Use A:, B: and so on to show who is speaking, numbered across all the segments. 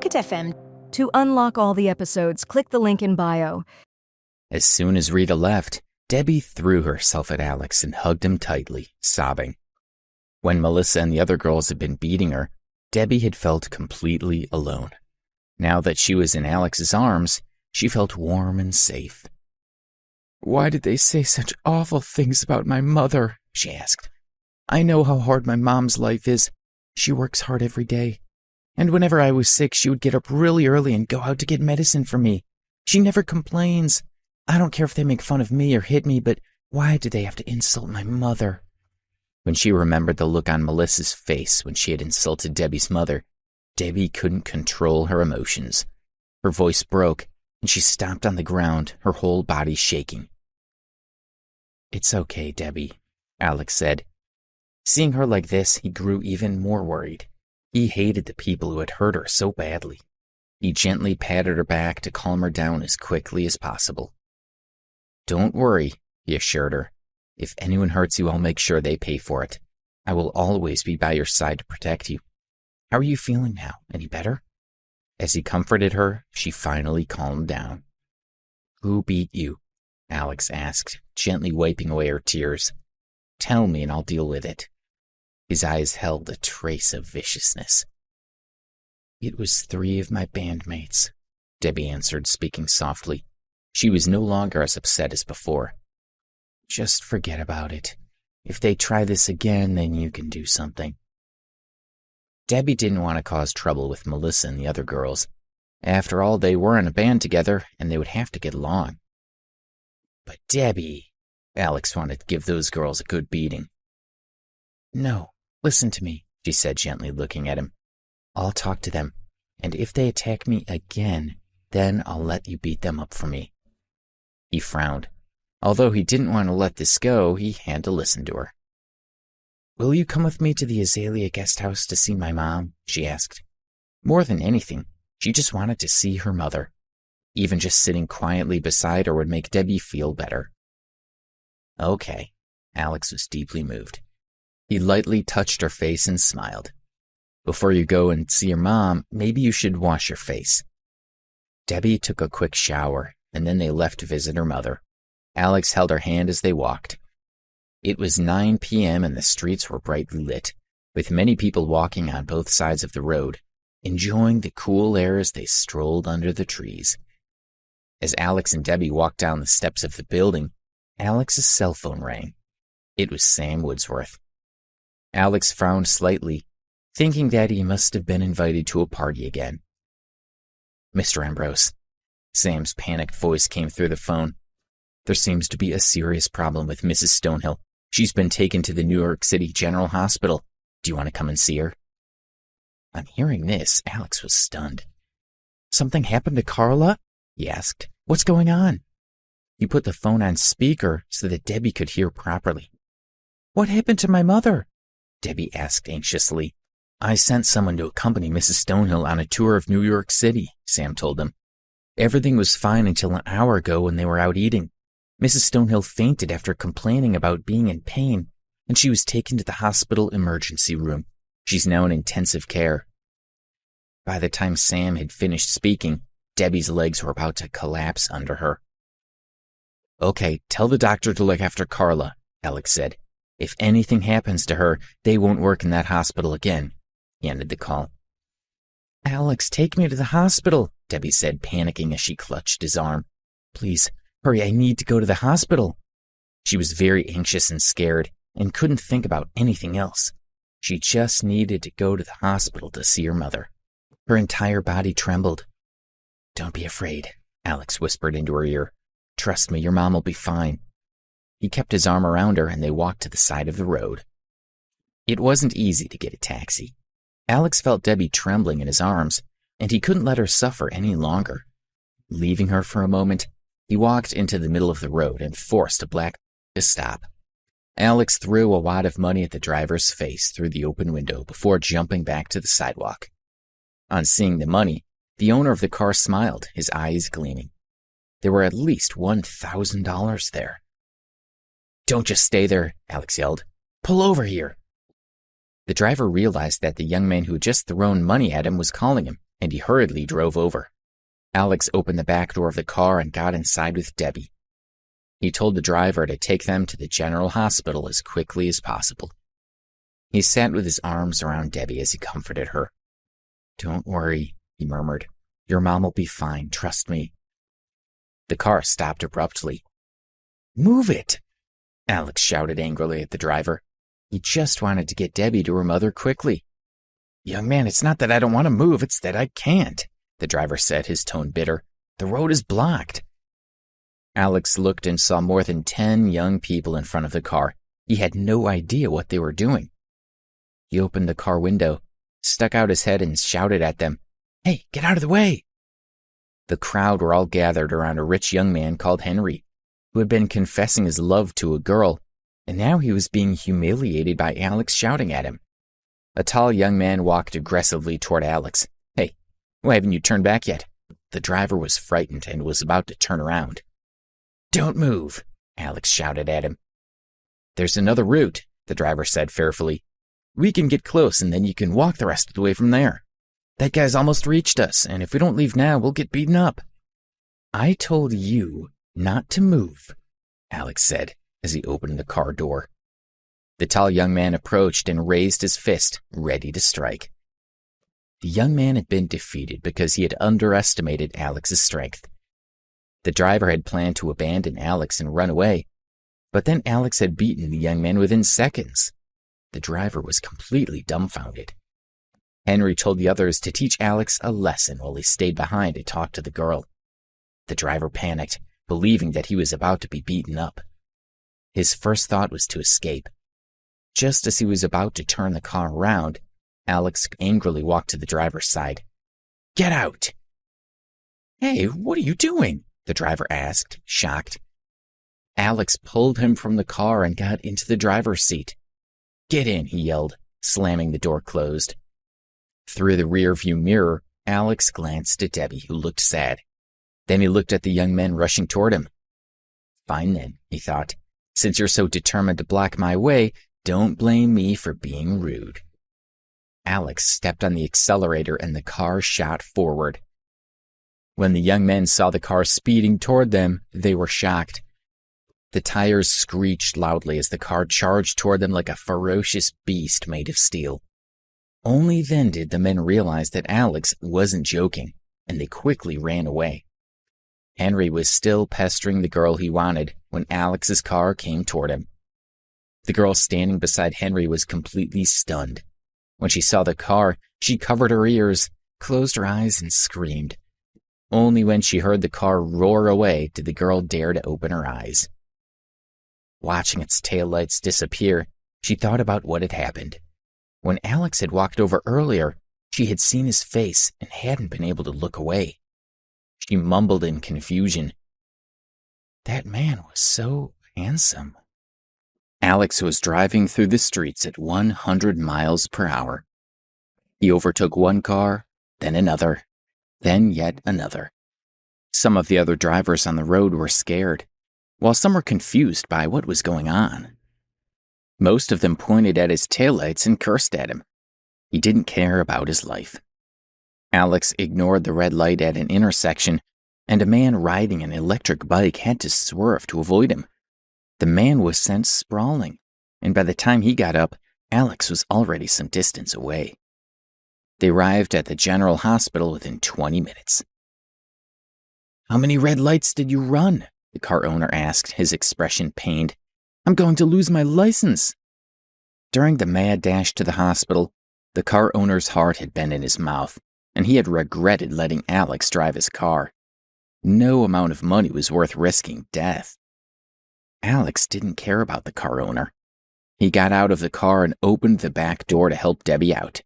A: Pocket FM.
B: To unlock all the episodes, click the link in bio.
C: As soon as Rita left, Debbie threw herself at Alex and hugged him tightly, sobbing. When Melissa and the other girls had been beating her, Debbie had felt completely alone. Now that she was in Alex's arms, she felt warm and safe. "Why did they say such awful things about my mother?" she asked. "I know how hard my mom's life is. She works hard every day. And whenever I was sick, she would get up really early and go out to get medicine for me. She never complains. I don't care if they make fun of me or hit me, but why do they have to insult my mother?" When she remembered the look on Melissa's face when she had insulted Debbie's mother, Debbie couldn't control her emotions. Her voice broke, and she stomped on the ground, her whole body shaking. "It's okay, Debbie," Alex said. Seeing her like this, he grew even more worried. He hated the people who had hurt her so badly. He gently patted her back to calm her down as quickly as possible. "Don't worry," he assured her. "If anyone hurts you, I'll make sure they pay for it. I will always be by your side to protect you. How are you feeling now? Any better?" As he comforted her, she finally calmed down. "Who beat you?" Alex asked, gently wiping away her tears. "Tell me and I'll deal with it." His eyes held a trace of viciousness. "It was 3 of my bandmates," Debbie answered, speaking softly. She was no longer as upset as before. "Just forget about it. If they try this again, then you can do something." Debbie didn't want to cause trouble with Melissa and the other girls. After all, they were in a band together, and they would have to get along. "But Debbie," Alex wanted to give those girls a good beating. "No, listen to me," she said gently, looking at him. "I'll talk to them, and if they attack me again, then I'll let you beat them up for me." He frowned. Although he didn't want to let this go, he had to listen to her. "Will you come with me to the Azalea guest house to see my mom?" she asked. More than anything, she just wanted to see her mother. Even just sitting quietly beside her would make Debbie feel better. "Okay." Alex was deeply moved. He lightly touched her face and smiled. "Before you go and see your mom, maybe you should wash your face." Debbie took a quick shower, and then they left to visit her mother. Alex held her hand as they walked. It was 9 p.m. and the streets were brightly lit, with many people walking on both sides of the road, enjoying the cool air as they strolled under the trees. As Alex and Debbie walked down the steps of the building, Alex's cell phone rang. It was Sam Woodsworth. Alex frowned slightly, thinking that he must have been invited to a party again. "Mr. Ambrose," Sam's panicked voice came through the phone. "There seems to be a serious problem with Mrs. Stonehill. She's been taken to the New York City General Hospital. Do you want to come and see her?" On hearing this, Alex was stunned. "Something happened to Carla?" he asked. "What's going on?" He put the phone on speaker so that Debbie could hear properly. "What happened to my mother?" Debbie asked anxiously. "I sent someone to accompany Mrs. Stonehill on a tour of New York City," Sam told them. "Everything was fine until an hour ago when they were out eating. Mrs. Stonehill fainted after complaining about being in pain, and she was taken to the hospital emergency room. She's now in intensive care." By the time Sam had finished speaking, Debbie's legs were about to collapse under her. "Okay, tell the doctor to look after Carla," Alex said. "If anything happens to her, they won't work in that hospital again." He ended the call. "Alex, take me to the hospital," Debbie said, panicking as she clutched his arm. "Please, hurry, I need to go to the hospital." She was very anxious and scared, and couldn't think about anything else. She just needed to go to the hospital to see her mother. Her entire body trembled. "Don't be afraid," Alex whispered into her ear. "Trust me, your mom will be fine." He kept his arm around her, and they walked to the side of the road. It wasn't easy to get a taxi. Alex felt Debbie trembling in his arms, and he couldn't let her suffer any longer. Leaving her for a moment, he walked into the middle of the road and forced a black to stop. Alex threw a wad of money at the driver's face through the open window before jumping back to the sidewalk. On seeing the money, the owner of the car smiled, his eyes gleaming. There were at least $1,000 there. "Don't just stay there," Alex yelled. "Pull over here." The driver realized that the young man who had just thrown money at him was calling him. and he hurriedly drove over. Alex opened the back door of the car and got inside with Debbie. He told the driver to take them to the general hospital as quickly as possible. He sat with his arms around Debbie as he comforted her. "Don't worry," he murmured. "Your mom will be fine, trust me." The car stopped abruptly. "Move it!" Alex shouted angrily at the driver. He just wanted to get Debbie to her mother quickly. "Young man, it's not that I don't want to move, it's that I can't," the driver said, his tone bitter. "The road is blocked." Alex looked and saw more than 10 young people in front of the car. He had no idea what they were doing. He opened the car window, stuck out his head, and shouted at them, "Hey, get out of the way!" The crowd were all gathered around a rich young man called Henry, who had been confessing his love to a girl, and now he was being humiliated by Alex shouting at him. A tall young man walked aggressively toward Alex. "Hey, why haven't you turned back yet?" The driver was frightened and was about to turn around. "Don't move," Alex shouted at him. "There's another route," the driver said fearfully. "We can get close and then you can walk the rest of the way from there. That guy's almost reached us, and if we don't leave now, we'll get beaten up." "I told you not to move," Alex said as he opened the car door. The tall young man approached and raised his fist, ready to strike. The young man had been defeated because he had underestimated Alex's strength. The driver had planned to abandon Alex and run away, but then Alex had beaten the young man within seconds. The driver was completely dumbfounded. Henry told the others to teach Alex a lesson while he stayed behind to talk to the girl. The driver panicked, believing that he was about to be beaten up. His first thought was to escape. Just as he was about to turn the car around, Alex angrily walked to the driver's side. "Get out!" "Hey, what are you doing?" the driver asked, shocked. Alex pulled him from the car and got into the driver's seat. "Get in," he yelled, slamming the door closed. Through the rear-view mirror, Alex glanced at Debbie, who looked sad. Then he looked at the young men rushing toward him. "Fine then," he thought. "Since you're so determined to block my way, don't blame me for being rude." Alex stepped on the accelerator and the car shot forward. When the young men saw the car speeding toward them, they were shocked. The tires screeched loudly as the car charged toward them like a ferocious beast made of steel. Only then did the men realize that Alex wasn't joking, and they quickly ran away. Henry was still pestering the girl he wanted when Alex's car came toward him. The girl standing beside Henry was completely stunned. When she saw the car, she covered her ears, closed her eyes, and screamed. Only when she heard the car roar away did the girl dare to open her eyes. Watching its taillights disappear, she thought about what had happened. When Alex had walked over earlier, she had seen his face and hadn't been able to look away. She mumbled in confusion. That man was so handsome. Alex was driving through the streets at 100 miles per hour. He overtook one car, then another, then yet another. Some of the other drivers on the road were scared, while some were confused by what was going on. Most of them pointed at his taillights and cursed at him. He didn't care about his life. Alex ignored the red light at an intersection, and a man riding an electric bike had to swerve to avoid him. The man was sent sprawling, and by the time he got up, Alex was already some distance away. They arrived at the general hospital within 20 minutes. "How many red lights did you run?" the car owner asked, his expression pained. "I'm going to lose my license." During the mad dash to the hospital, the car owner's heart had been in his mouth, and he had regretted letting Alex drive his car. No amount of money was worth risking death. Alex didn't care about the car owner. He got out of the car and opened the back door to help Debbie out.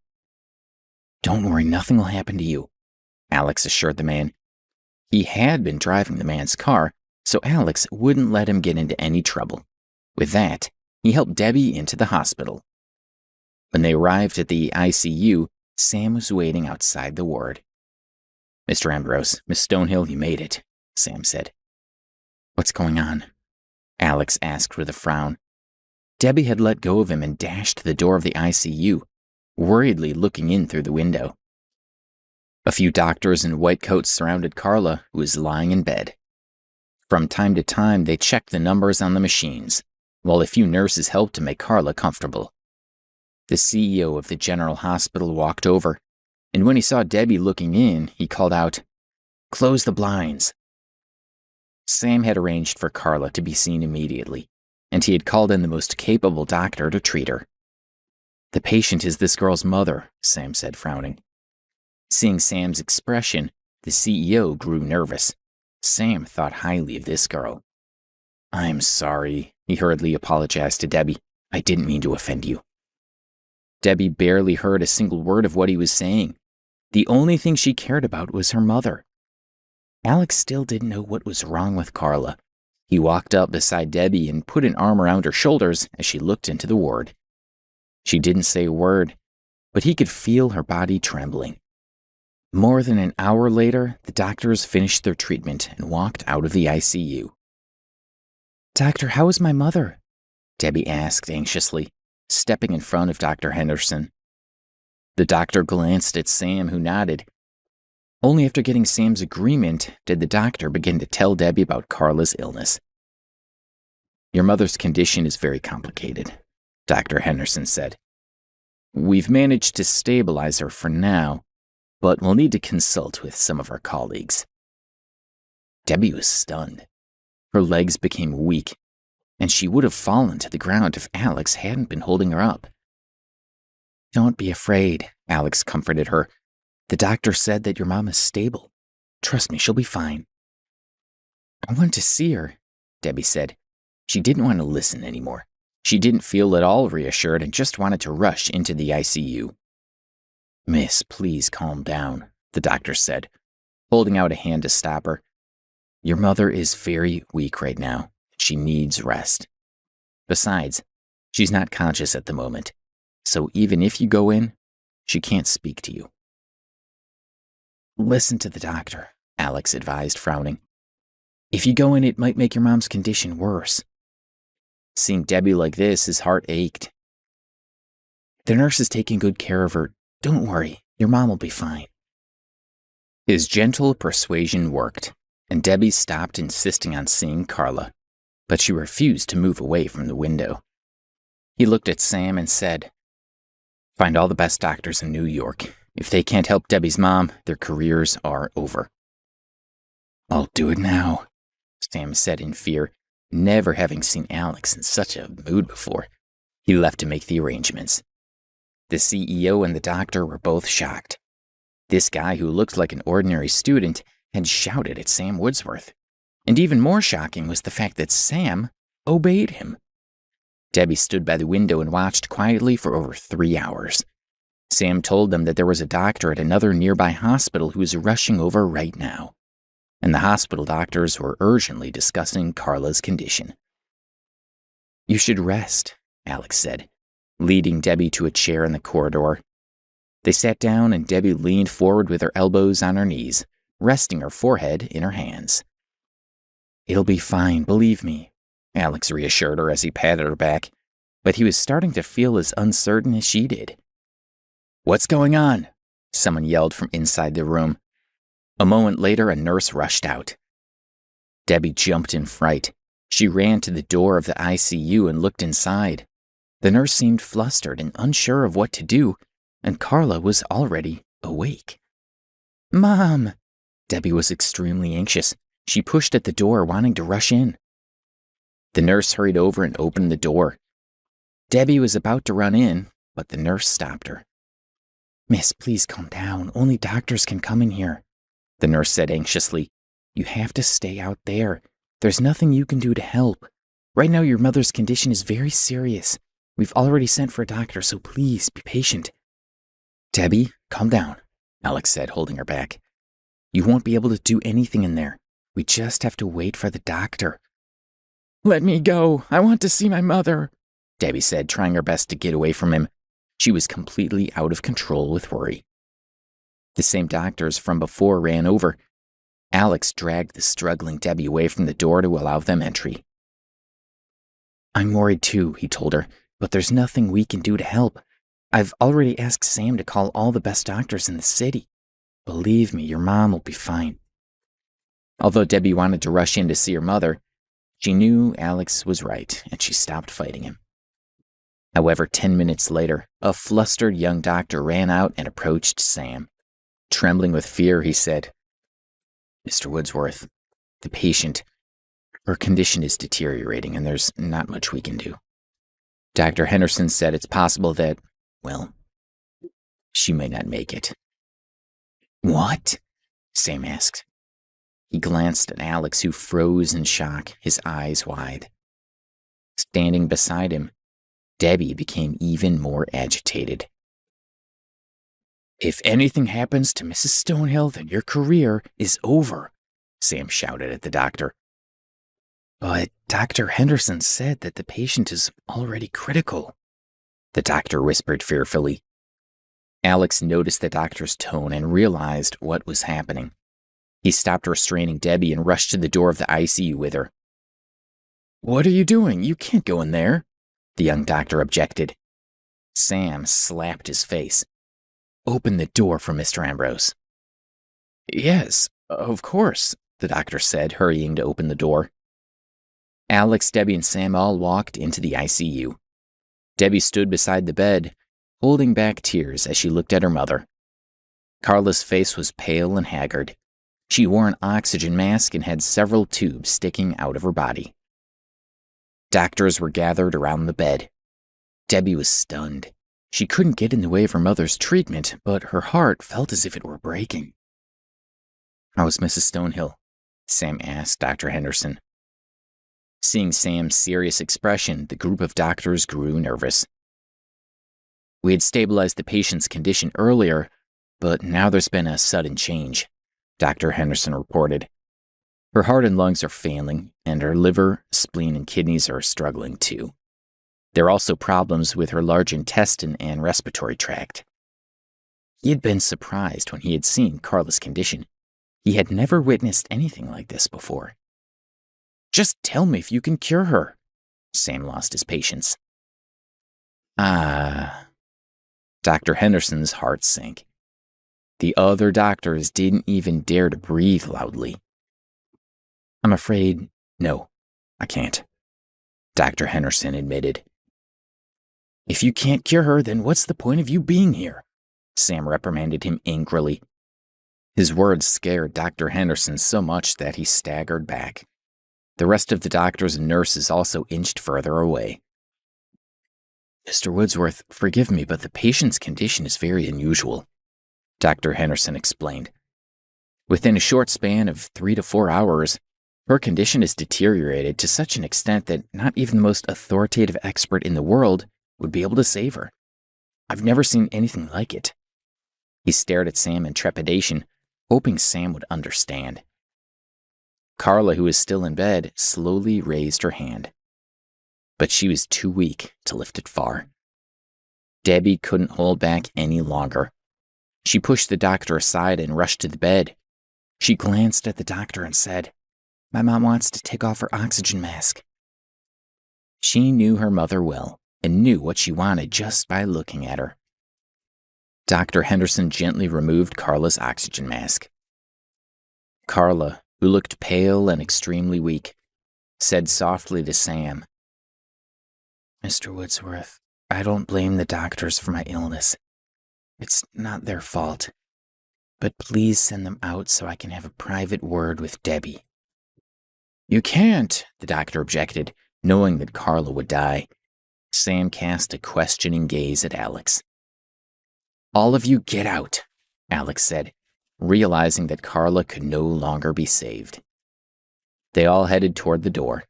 C: "Don't worry, nothing will happen to you," Alex assured the man. He had been driving the man's car, so Alex wouldn't let him get into any trouble. With that, he helped Debbie into the hospital. When they arrived at the ICU, Sam was waiting outside the ward. "Mr. Ambrose, Miss Stonehill, you made it," Sam said. "What's going on?" Alex asked with a frown. Debbie had let go of him and dashed to the door of the ICU, worriedly looking in through the window. A few doctors in white coats surrounded Carla, who was lying in bed. From time to time, they checked the numbers on the machines, while a few nurses helped to make Carla comfortable. The CEO of the general hospital walked over, and when he saw Debbie looking in, he called out, "Close the blinds." Sam had arranged for Carla to be seen immediately, and he had called in the most capable doctor to treat her. "The patient is this girl's mother," Sam said, frowning. Seeing Sam's expression, the CEO grew nervous. Sam thought highly of this girl. "I'm sorry," he hurriedly apologized to Debbie. "I didn't mean to offend you." Debbie barely heard a single word of what he was saying. The only thing she cared about was her mother. Alex still didn't know what was wrong with Carla. He walked up beside Debbie and put an arm around her shoulders as she looked into the ward. She didn't say a word, but he could feel her body trembling. More than an hour later, the doctors finished their treatment and walked out of the ICU. "Doctor, how is my mother?" Debbie asked anxiously, stepping in front of Dr. Henderson. The doctor glanced at Sam, who nodded. Only after getting Sam's agreement did the doctor begin to tell Debbie about Carla's illness. "Your mother's condition is very complicated," Dr. Henderson said. "We've managed to stabilize her for now, but we'll need to consult with some of our colleagues." Debbie was stunned. Her legs became weak, and she would have fallen to the ground if Alex hadn't been holding her up. "Don't be afraid," Alex comforted her. "The doctor said that your mom is stable. Trust me, she'll be fine." "I want to see her," Debbie said. She didn't want to listen anymore. She didn't feel at all reassured and just wanted to rush into the ICU. "Miss, please calm down," the doctor said, holding out a hand to stop her. "Your mother is very weak right now. She needs rest. Besides, she's not conscious at the moment, so even if you go in, she can't speak to you." "Listen to the doctor," Alex advised, frowning. "If you go in, it might make your mom's condition worse." Seeing Debbie like this, his heart ached. "The nurse is taking good care of her. Don't worry, your mom will be fine." His gentle persuasion worked, and Debbie stopped insisting on seeing Carla, but she refused to move away from the window. He looked at Sam and said, "Find all the best doctors in New York. If they can't help Debbie's mom, their careers are over." "I'll do it now," Sam said in fear, never having seen Alex in such a mood before. He left to make the arrangements. The CEO and the doctor were both shocked. This guy who looked like an ordinary student had shouted at Sam Woodsworth. And even more shocking was the fact that Sam obeyed him. Debbie stood by the window and watched quietly for over 3 hours. Sam told them that there was a doctor at another nearby hospital who was rushing over right now, and the hospital doctors were urgently discussing Carla's condition. "You should rest," Alex said, leading Debbie to a chair in the corridor. They sat down and Debbie leaned forward with her elbows on her knees, resting her forehead in her hands. "It'll be fine, believe me," Alex reassured her as he patted her back, but he was starting to feel as uncertain as she did. "What's going on?" someone yelled from inside the room. A moment later, a nurse rushed out. Debbie jumped in fright. She ran to the door of the ICU and looked inside. The nurse seemed flustered and unsure of what to do, and Carla was already awake. "Mom!" Debbie was extremely anxious. She pushed at the door, wanting to rush in. The nurse hurried over and opened the door. Debbie was about to run in, but the nurse stopped her. "Miss, please calm down. Only doctors can come in here," the nurse said anxiously. "You have to stay out there. There's nothing you can do to help. Right now, your mother's condition is very serious. We've already sent for a doctor, so please be patient." "Debbie, calm down," Alex said, holding her back. "You won't be able to do anything in there. We just have to wait for the doctor." "Let me go. I want to see my mother," Debbie said, trying her best to get away from him. She was completely out of control with worry. The same doctors from before ran over. Alex dragged the struggling Debbie away from the door to allow them entry. "I'm worried too," he told her, "but there's nothing we can do to help. I've already asked Sam to call all the best doctors in the city. Believe me, your mom will be fine." Although Debbie wanted to rush in to see her mother, she knew Alex was right, and she stopped fighting him. However, 10 minutes later, a flustered young doctor ran out and approached Sam. Trembling with fear, he said, "Mr. Woodsworth, the patient, her condition is deteriorating and there's not much we can do. Dr. Henderson said it's possible that, well, she may not make it." "What?" Sam asked. He glanced at Alex, who froze in shock, his eyes wide. Standing beside him, Debbie became even more agitated. "If anything happens to Mrs. Stonehill, then your career is over," Sam shouted at the doctor. "But Dr. Henderson said that the patient is already critical," the doctor whispered fearfully. Alex noticed the doctor's tone and realized what was happening. He stopped restraining Debbie and rushed to the door of the ICU with her. "What are you doing? You can't go in there," the young doctor objected. Sam slapped his face. "Open the door for Mr. Ambrose." "Yes, of course," the doctor said, hurrying to open the door. Alex, Debbie, and Sam all walked into the ICU. Debbie stood beside the bed, holding back tears as she looked at her mother. Carla's face was pale and haggard. She wore an oxygen mask and had several tubes sticking out of her body. Doctors were gathered around the bed. Debbie was stunned. She couldn't get in the way of her mother's treatment, but her heart felt as if it were breaking. "How's Mrs. Stonehill?" Sam asked Dr. Henderson. Seeing Sam's serious expression, the group of doctors grew nervous. "We had stabilized the patient's condition earlier, but now there's been a sudden change," Dr. Henderson reported. "Her heart and lungs are failing, and her liver, spleen, and kidneys are struggling too. There are also problems with her large intestine and respiratory tract." He had been surprised when he had seen Carla's condition. He had never witnessed anything like this before. "Just tell me if you can cure her." Sam lost his patience. Dr. Henderson's heart sank. The other doctors didn't even dare to breathe loudly. "I'm afraid, no, I can't," Dr. Henderson admitted. "If you can't cure her, then what's the point of you being here?" Sam reprimanded him angrily. His words scared Dr. Henderson so much that he staggered back. The rest of the doctors and nurses also inched further away. "Mr. Woodsworth, forgive me, but the patient's condition is very unusual," Dr. Henderson explained. "Within a short span of 3 to 4 hours, her condition has deteriorated to such an extent that not even the most authoritative expert in the world would be able to save her. I've never seen anything like it." He stared at Sam in trepidation, hoping Sam would understand. Carla, who was still in bed, slowly raised her hand. But she was too weak to lift it far. Debbie couldn't hold back any longer. She pushed the doctor aside and rushed to the bed. She glanced at the doctor and said, "My mom wants to take off her oxygen mask." She knew her mother well and knew what she wanted just by looking at her. Dr. Henderson gently removed Carla's oxygen mask. Carla, who looked pale and extremely weak, said softly to Sam, "Mr. Woodsworth, I don't blame the doctors for my illness. It's not their fault. But please send them out so I can have a private word with Debbie." "You can't," the doctor objected, knowing that Carla would die. Sam cast a questioning gaze at Alex. "All of you get out," Alex said, realizing that Carla could no longer be saved. They all headed toward the door.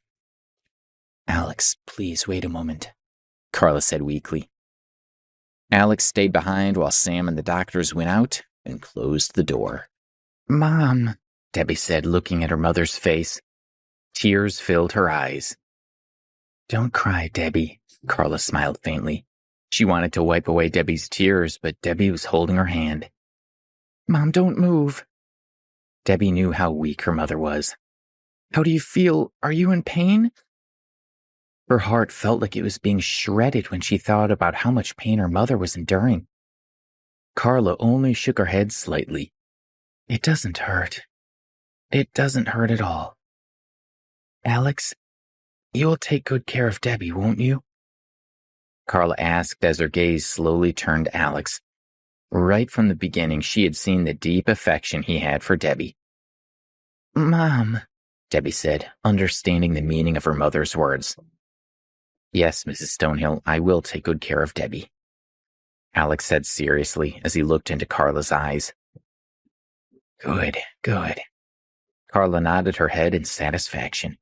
C: "Alex, please wait a moment," Carla said weakly. Alex stayed behind while Sam and the doctors went out and closed the door. "Mom," Debbie said, looking at her mother's face. Tears filled her eyes. "Don't cry, Debbie," Carla smiled faintly. She wanted to wipe away Debbie's tears, but Debbie was holding her hand. "Mom, don't move." Debbie knew how weak her mother was. "How do you feel? Are you in pain?" Her heart felt like it was being shredded when she thought about how much pain her mother was enduring. Carla only shook her head slightly. It doesn't hurt. It doesn't hurt at all. Alex, you'll take good care of Debbie, won't you? Carla asked as her gaze slowly turned to Alex. Right from the beginning, she had seen the deep affection he had for Debbie. Mom, Debbie said, understanding the meaning of her mother's words. Yes, Mrs. Stonehill, I will take good care of Debbie, Alex said seriously as he looked into Carla's eyes. Good, good. Carla nodded her head in satisfaction.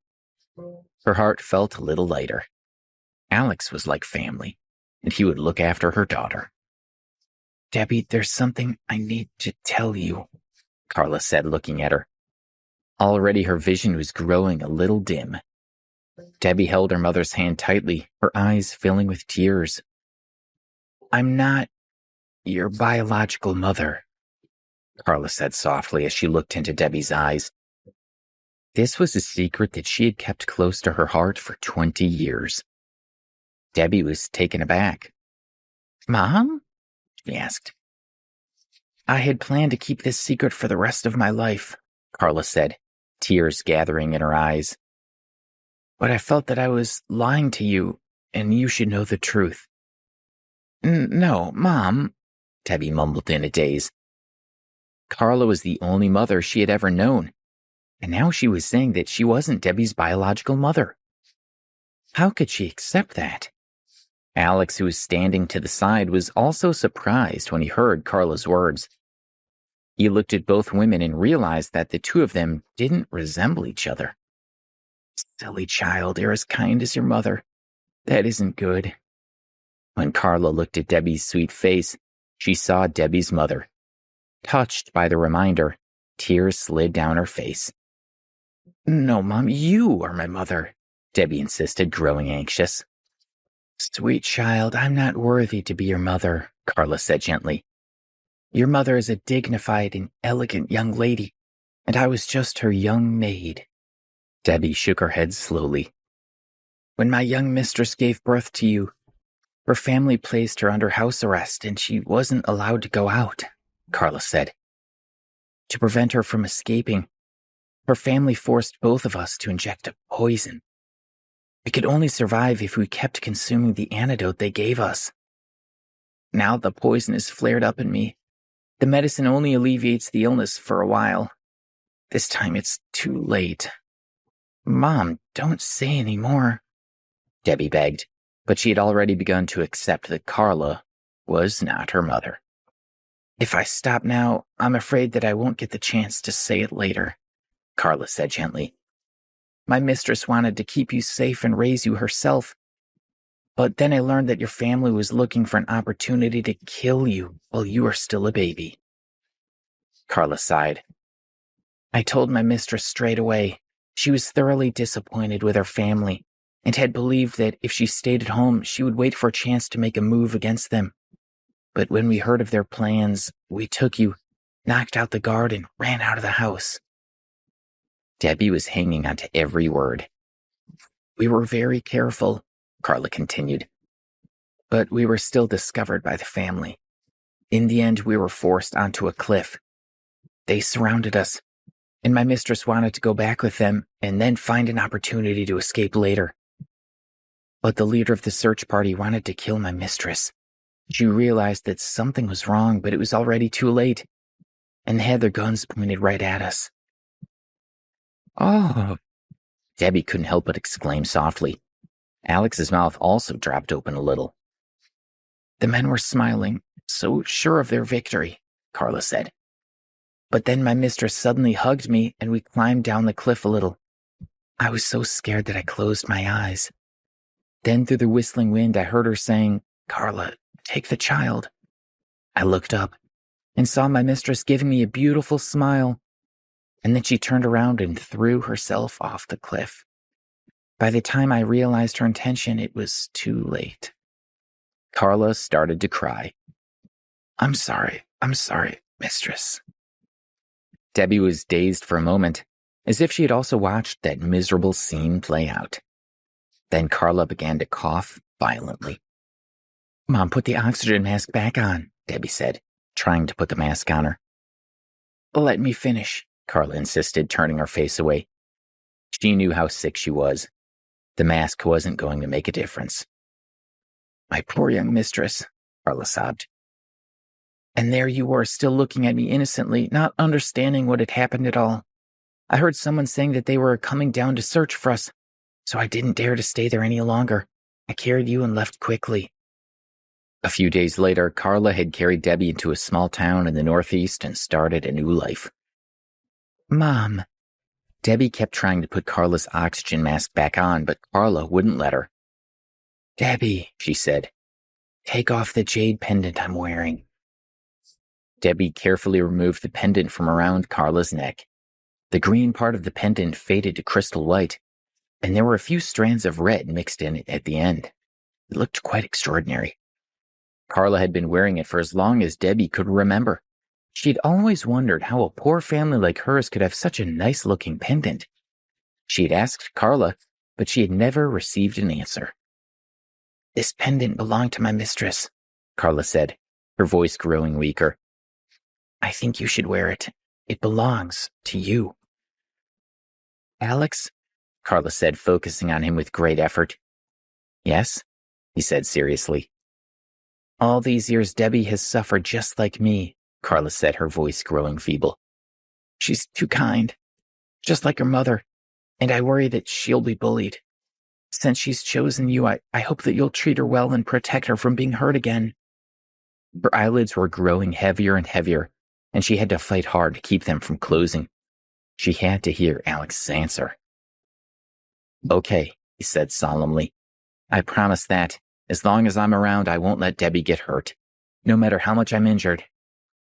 C: Her heart felt a little lighter. Alex was like family, and he would look after her daughter. Debbie, there's something I need to tell you, Carla said, looking at her. Already her vision was growing a little dim. Debbie held her mother's hand tightly, her eyes filling with tears. I'm not your biological mother, Carla said softly as she looked into Debbie's eyes. This was a secret that she had kept close to her heart for 20 years. Debbie was taken aback. Mom? She asked. I had planned to keep this secret for the rest of my life, Carla said, tears gathering in her eyes. But I felt that I was lying to you, and you should know the truth. No, Mom, Debbie mumbled in a daze. Carla was the only mother she had ever known, and now she was saying that she wasn't Debbie's biological mother. How could she accept that? Alex, who was standing to the side, was also surprised when he heard Carla's words. He looked at both women and realized that the two of them didn't resemble each other. Silly child, you're as kind as your mother. That isn't good. When Carla looked at Debbie's sweet face, she saw Debbie's mother. Touched by the reminder, tears slid down her face. No, Mom, you are my mother, Debbie insisted, growing anxious. Sweet child, I'm not worthy to be your mother, Carla said gently. Your mother is a dignified and elegant young lady, and I was just her young maid. Debbie shook her head slowly. When my young mistress gave birth to you, her family placed her under house arrest and she wasn't allowed to go out, Carla said. To prevent her from escaping, her family forced both of us to inject a poison. We could only survive if we kept consuming the antidote they gave us. Now the poison is flared up in me. The medicine only alleviates the illness for a while. This time it's too late. Mom, don't say any more, Debbie begged, but she had already begun to accept that Carla was not her mother. If I stop now, I'm afraid that I won't get the chance to say it later, Carla said gently. My mistress wanted to keep you safe and raise you herself, but then I learned that your family was looking for an opportunity to kill you while you were still a baby. Carla sighed. I told my mistress straight away. She was thoroughly disappointed with her family and had believed that if she stayed at home, she would wait for a chance to make a move against them. But when we heard of their plans, we took you, knocked out the guard, and ran out of the house. Debbie was hanging on to every word. We were very careful, Carla continued, but we were still discovered by the family. In the end, we were forced onto a cliff. They surrounded us, and my mistress wanted to go back with them and then find an opportunity to escape later. But the leader of the search party wanted to kill my mistress. She realized that something was wrong, but it was already too late, and they had their guns pointed right at us. Oh, Debbie couldn't help but exclaim softly. Alex's mouth also dropped open a little. The men were smiling, so sure of their victory, Carla said. But then my mistress suddenly hugged me and we climbed down the cliff a little. I was so scared that I closed my eyes. Then through the whistling wind, I heard her saying, Carla, take the child. I looked up and saw my mistress giving me a beautiful smile. And then she turned around and threw herself off the cliff. By the time I realized her intention, it was too late. Carla started to cry. I'm sorry, mistress. Debbie was dazed for a moment, as if she had also watched that miserable scene play out. Then Carla began to cough violently. Mom, put the oxygen mask back on, Debbie said, trying to put the mask on her. Let me finish, Carla insisted, turning her face away. She knew how sick she was. The mask wasn't going to make a difference. My poor young mistress, Carla sobbed. And there you were, still looking at me innocently, not understanding what had happened at all. I heard someone saying that they were coming down to search for us, so I didn't dare to stay there any longer. I carried you and left quickly. A few days later, Carla had carried Debbie into a small town in the Northeast and started a new life. Mom. Debbie kept trying to put Carla's oxygen mask back on, but Carla wouldn't let her. Debbie, she said, take off the jade pendant I'm wearing. Debbie carefully removed the pendant from around Carla's neck. The green part of the pendant faded to crystal white, and there were a few strands of red mixed in it at the end. It looked quite extraordinary. Carla had been wearing it for as long as Debbie could remember. She'd always wondered how a poor family like hers could have such a nice-looking pendant. She had asked Carla, but she had never received an answer. This pendant belonged to my mistress, Carla said, her voice growing weaker. I think you should wear it. It belongs to you. Alex? Carla said, focusing on him with great effort. Yes, he said seriously. All these years Debbie has suffered just like me, Carla said, her voice growing feeble. She's too kind, just like her mother, and I worry that she'll be bullied. Since she's chosen you, I hope that you'll treat her well and protect her from being hurt again. Her eyelids were growing heavier and heavier, and she had to fight hard to keep them from closing. She had to hear Alex's answer. Okay, he said solemnly. I promise that, as long as I'm around, I won't let Debbie get hurt. No matter how much I'm injured,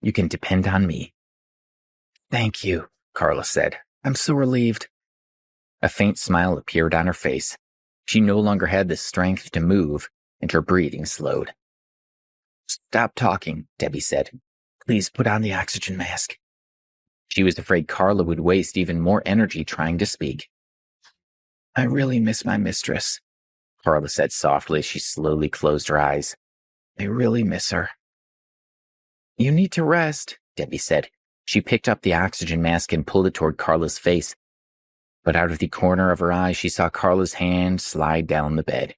C: you can depend on me. Thank you, Carla said. I'm so relieved. A faint smile appeared on her face. She no longer had the strength to move, and her breathing slowed. Stop talking, Debbie said. Please put on the oxygen mask. She was afraid Carla would waste even more energy trying to speak. I really miss my mistress, Carla said softly as she slowly closed her eyes. I really miss her. You need to rest, Debbie said. She picked up the oxygen mask and pulled it toward Carla's face. But out of the corner of her eye, she saw Carla's hand slide down the bed.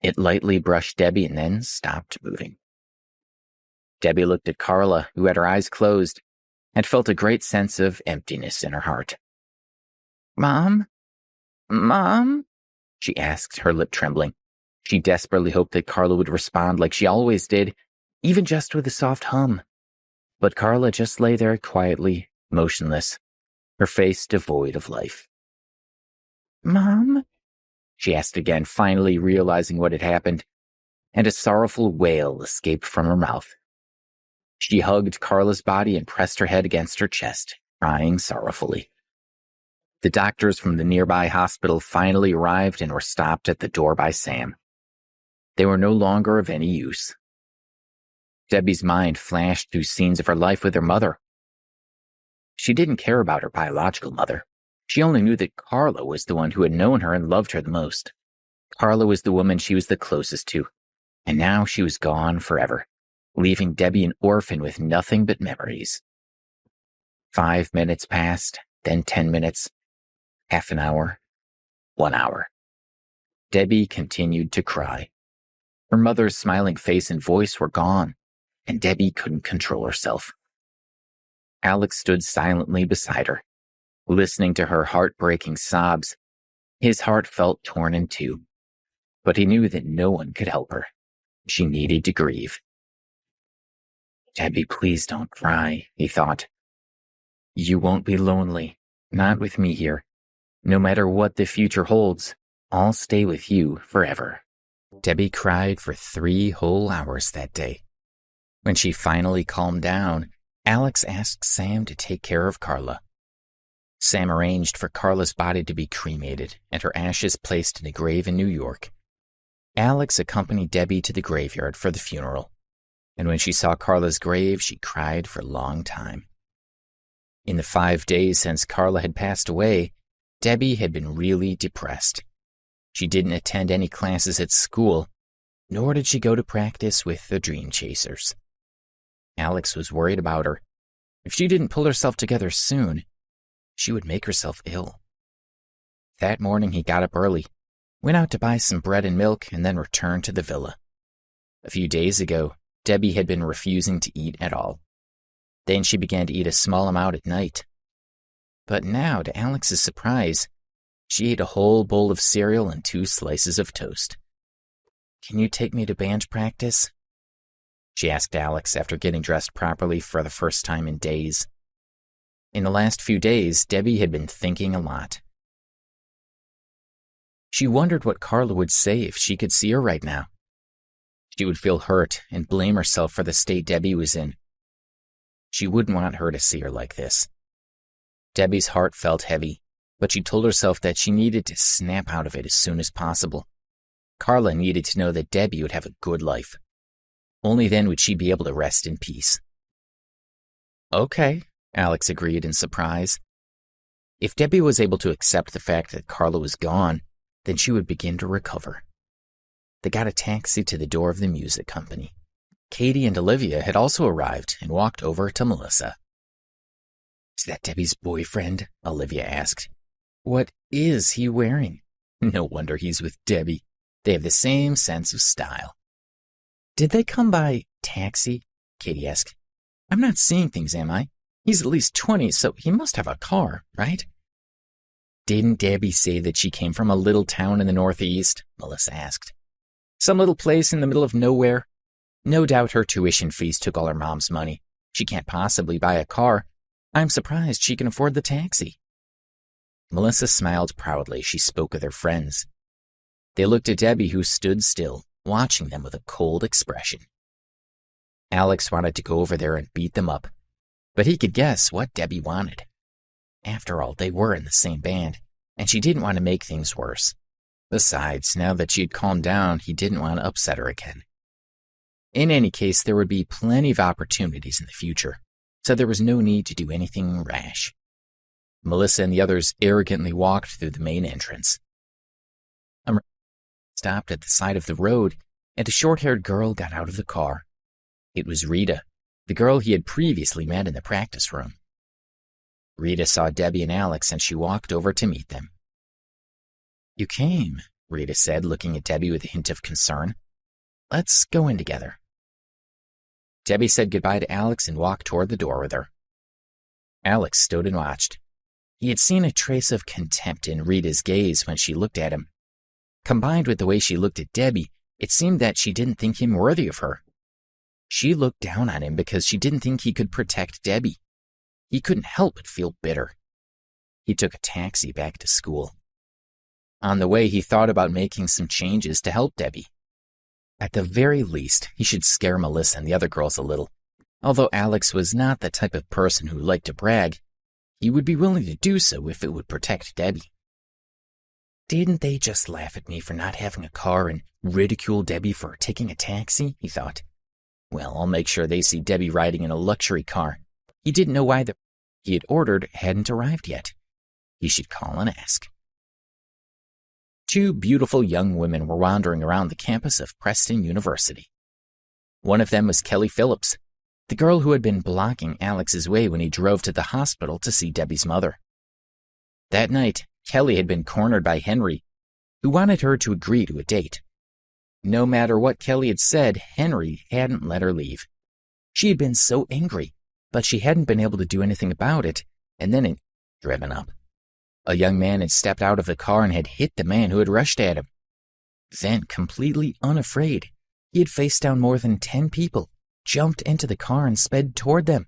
C: It lightly brushed Debbie and then stopped moving. Debbie looked at Carla, who had her eyes closed, and felt a great sense of emptiness in her heart. Mom? Mom? She asked, her lip trembling. She desperately hoped that Carla would respond like she always did, even just with a soft hum. But Carla just lay there quietly, motionless, her face devoid of life. Mom? She asked again, finally realizing what had happened, and a sorrowful wail escaped from her mouth. She hugged Carla's body and pressed her head against her chest, crying sorrowfully. The doctors from the nearby hospital finally arrived and were stopped at the door by Sam. They were no longer of any use. Debbie's mind flashed through scenes of her life with her mother. She didn't care about her biological mother. She only knew that Carla was the one who had known her and loved her the most. Carla was the woman she was the closest to, and now she was gone forever, leaving Debbie an orphan with nothing but memories. 5 minutes passed, then 10 minutes, half an hour, 1 hour. Debbie continued to cry. Her mother's smiling face and voice were gone, and Debbie couldn't control herself. Alex stood silently beside her, listening to her heartbreaking sobs. His heart felt torn in two, but he knew that no one could help her. She needed to grieve. Debbie, please don't cry, he thought. You won't be lonely, not with me here. No matter what the future holds, I'll stay with you forever. Debbie cried for 3 whole hours that day. When she finally calmed down, Alex asked Sam to take care of Carla. Sam arranged for Carla's body to be cremated and her ashes placed in a grave in New York. Alex accompanied Debbie to the graveyard for the funeral, and when she saw Carla's grave, she cried for a long time. In the 5 days since Carla had passed away, Debbie had been really depressed. She didn't attend any classes at school, nor did she go to practice with the Dream Chasers. Alex was worried about her. If she didn't pull herself together soon, she would make herself ill. That morning he got up early, went out to buy some bread and milk, and then returned to the villa. A few days ago, Debbie had been refusing to eat at all. Then she began to eat a small amount at night. But now, to Alex's surprise, she ate a whole bowl of cereal and 2 slices of toast. "Can you take me to band practice?" she asked Alex after getting dressed properly for the first time in days. In the last few days, Debbie had been thinking a lot. She wondered what Carla would say if she could see her right now. She would feel hurt and blame herself for the state Debbie was in. She wouldn't want her to see her like this. Debbie's heart felt heavy, but she told herself that she needed to snap out of it as soon as possible. Carla needed to know that Debbie would have a good life. Only then would she be able to rest in peace. "Okay," Alex agreed in surprise. If Debbie was able to accept the fact that Carla was gone, then she would begin to recover. They got a taxi to the door of the music company. Katie and Olivia had also arrived and walked over to Melissa. "Is that Debbie's boyfriend?" Olivia asked. "What is he wearing? No wonder he's with Debbie. They have the same sense of style." "Did they come by taxi?" Katie asked. "I'm not seeing things, am I? He's at least 20, so he must have a car, right?" "Didn't Debbie say that she came from a little town in the Northeast?" Melissa asked. "Some little place in the middle of nowhere? No doubt her tuition fees took all her mom's money. She can't possibly buy a car. I'm surprised she can afford the taxi." Melissa smiled proudly as she spoke with her friends. They looked at Debbie, who stood still, watching them with a cold expression. Alex wanted to go over there and beat them up, but he could guess what Debbie wanted. After all, they were in the same band, and she didn't want to make things worse. Besides, now that she had calmed down, he didn't want to upset her again. In any case, there would be plenty of opportunities in the future, so there was no need to do anything rash. Melissa and the others arrogantly walked through the main entrance. Stopped at the side of the road, and a short-haired girl got out of the car. It was Rita, the girl he had previously met in the practice room. Rita saw Debbie and Alex, and she walked over to meet them. "You came," Rita said, looking at Debbie with a hint of concern. "Let's go in together." Debbie said goodbye to Alex and walked toward the door with her. Alex stood and watched. He had seen a trace of contempt in Rita's gaze when she looked at him. Combined with the way she looked at Debbie, it seemed that she didn't think him worthy of her. She looked down on him because she didn't think he could protect Debbie. He couldn't help but feel bitter. He took a taxi back to school. On the way, he thought about making some changes to help Debbie. At the very least, he should scare Melissa and the other girls a little. Although Alex was not the type of person who liked to brag, he would be willing to do so if it would protect Debbie. "Didn't they just laugh at me for not having a car and ridicule Debbie for taking a taxi?" he thought. "Well, I'll make sure they see Debbie riding in a luxury car." He didn't know why the he had ordered hadn't arrived yet. He should call and ask. 2 beautiful young women were wandering around the campus of Preston University. One of them was Kelly Phillips, the girl who had been blocking Alex's way when he drove to the hospital to see Debbie's mother. That night, Kelly had been cornered by Henry, who wanted her to agree to a date. No matter what Kelly had said, Henry hadn't let her leave. She had been so angry, but she hadn't been able to do anything about it, and then it driven up. A young man had stepped out of the car and had hit the man who had rushed at him. Then, completely unafraid, he had faced down more than 10 people, jumped into the car and sped toward them.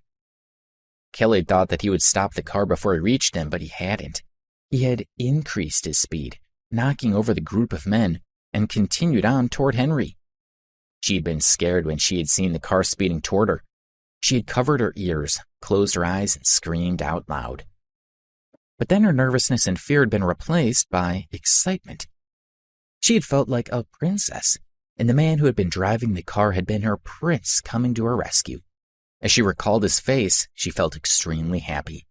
C: Kelly thought that he would stop the car before he reached them, but he hadn't. He had increased his speed, knocking over the group of men, and continued on toward Henry. She had been scared when she had seen the car speeding toward her. She had covered her ears, closed her eyes, and screamed out loud. But then her nervousness and fear had been replaced by excitement. She had felt like a princess, and the man who had been driving the car had been her prince coming to her rescue. As she recalled his face, she felt extremely happy.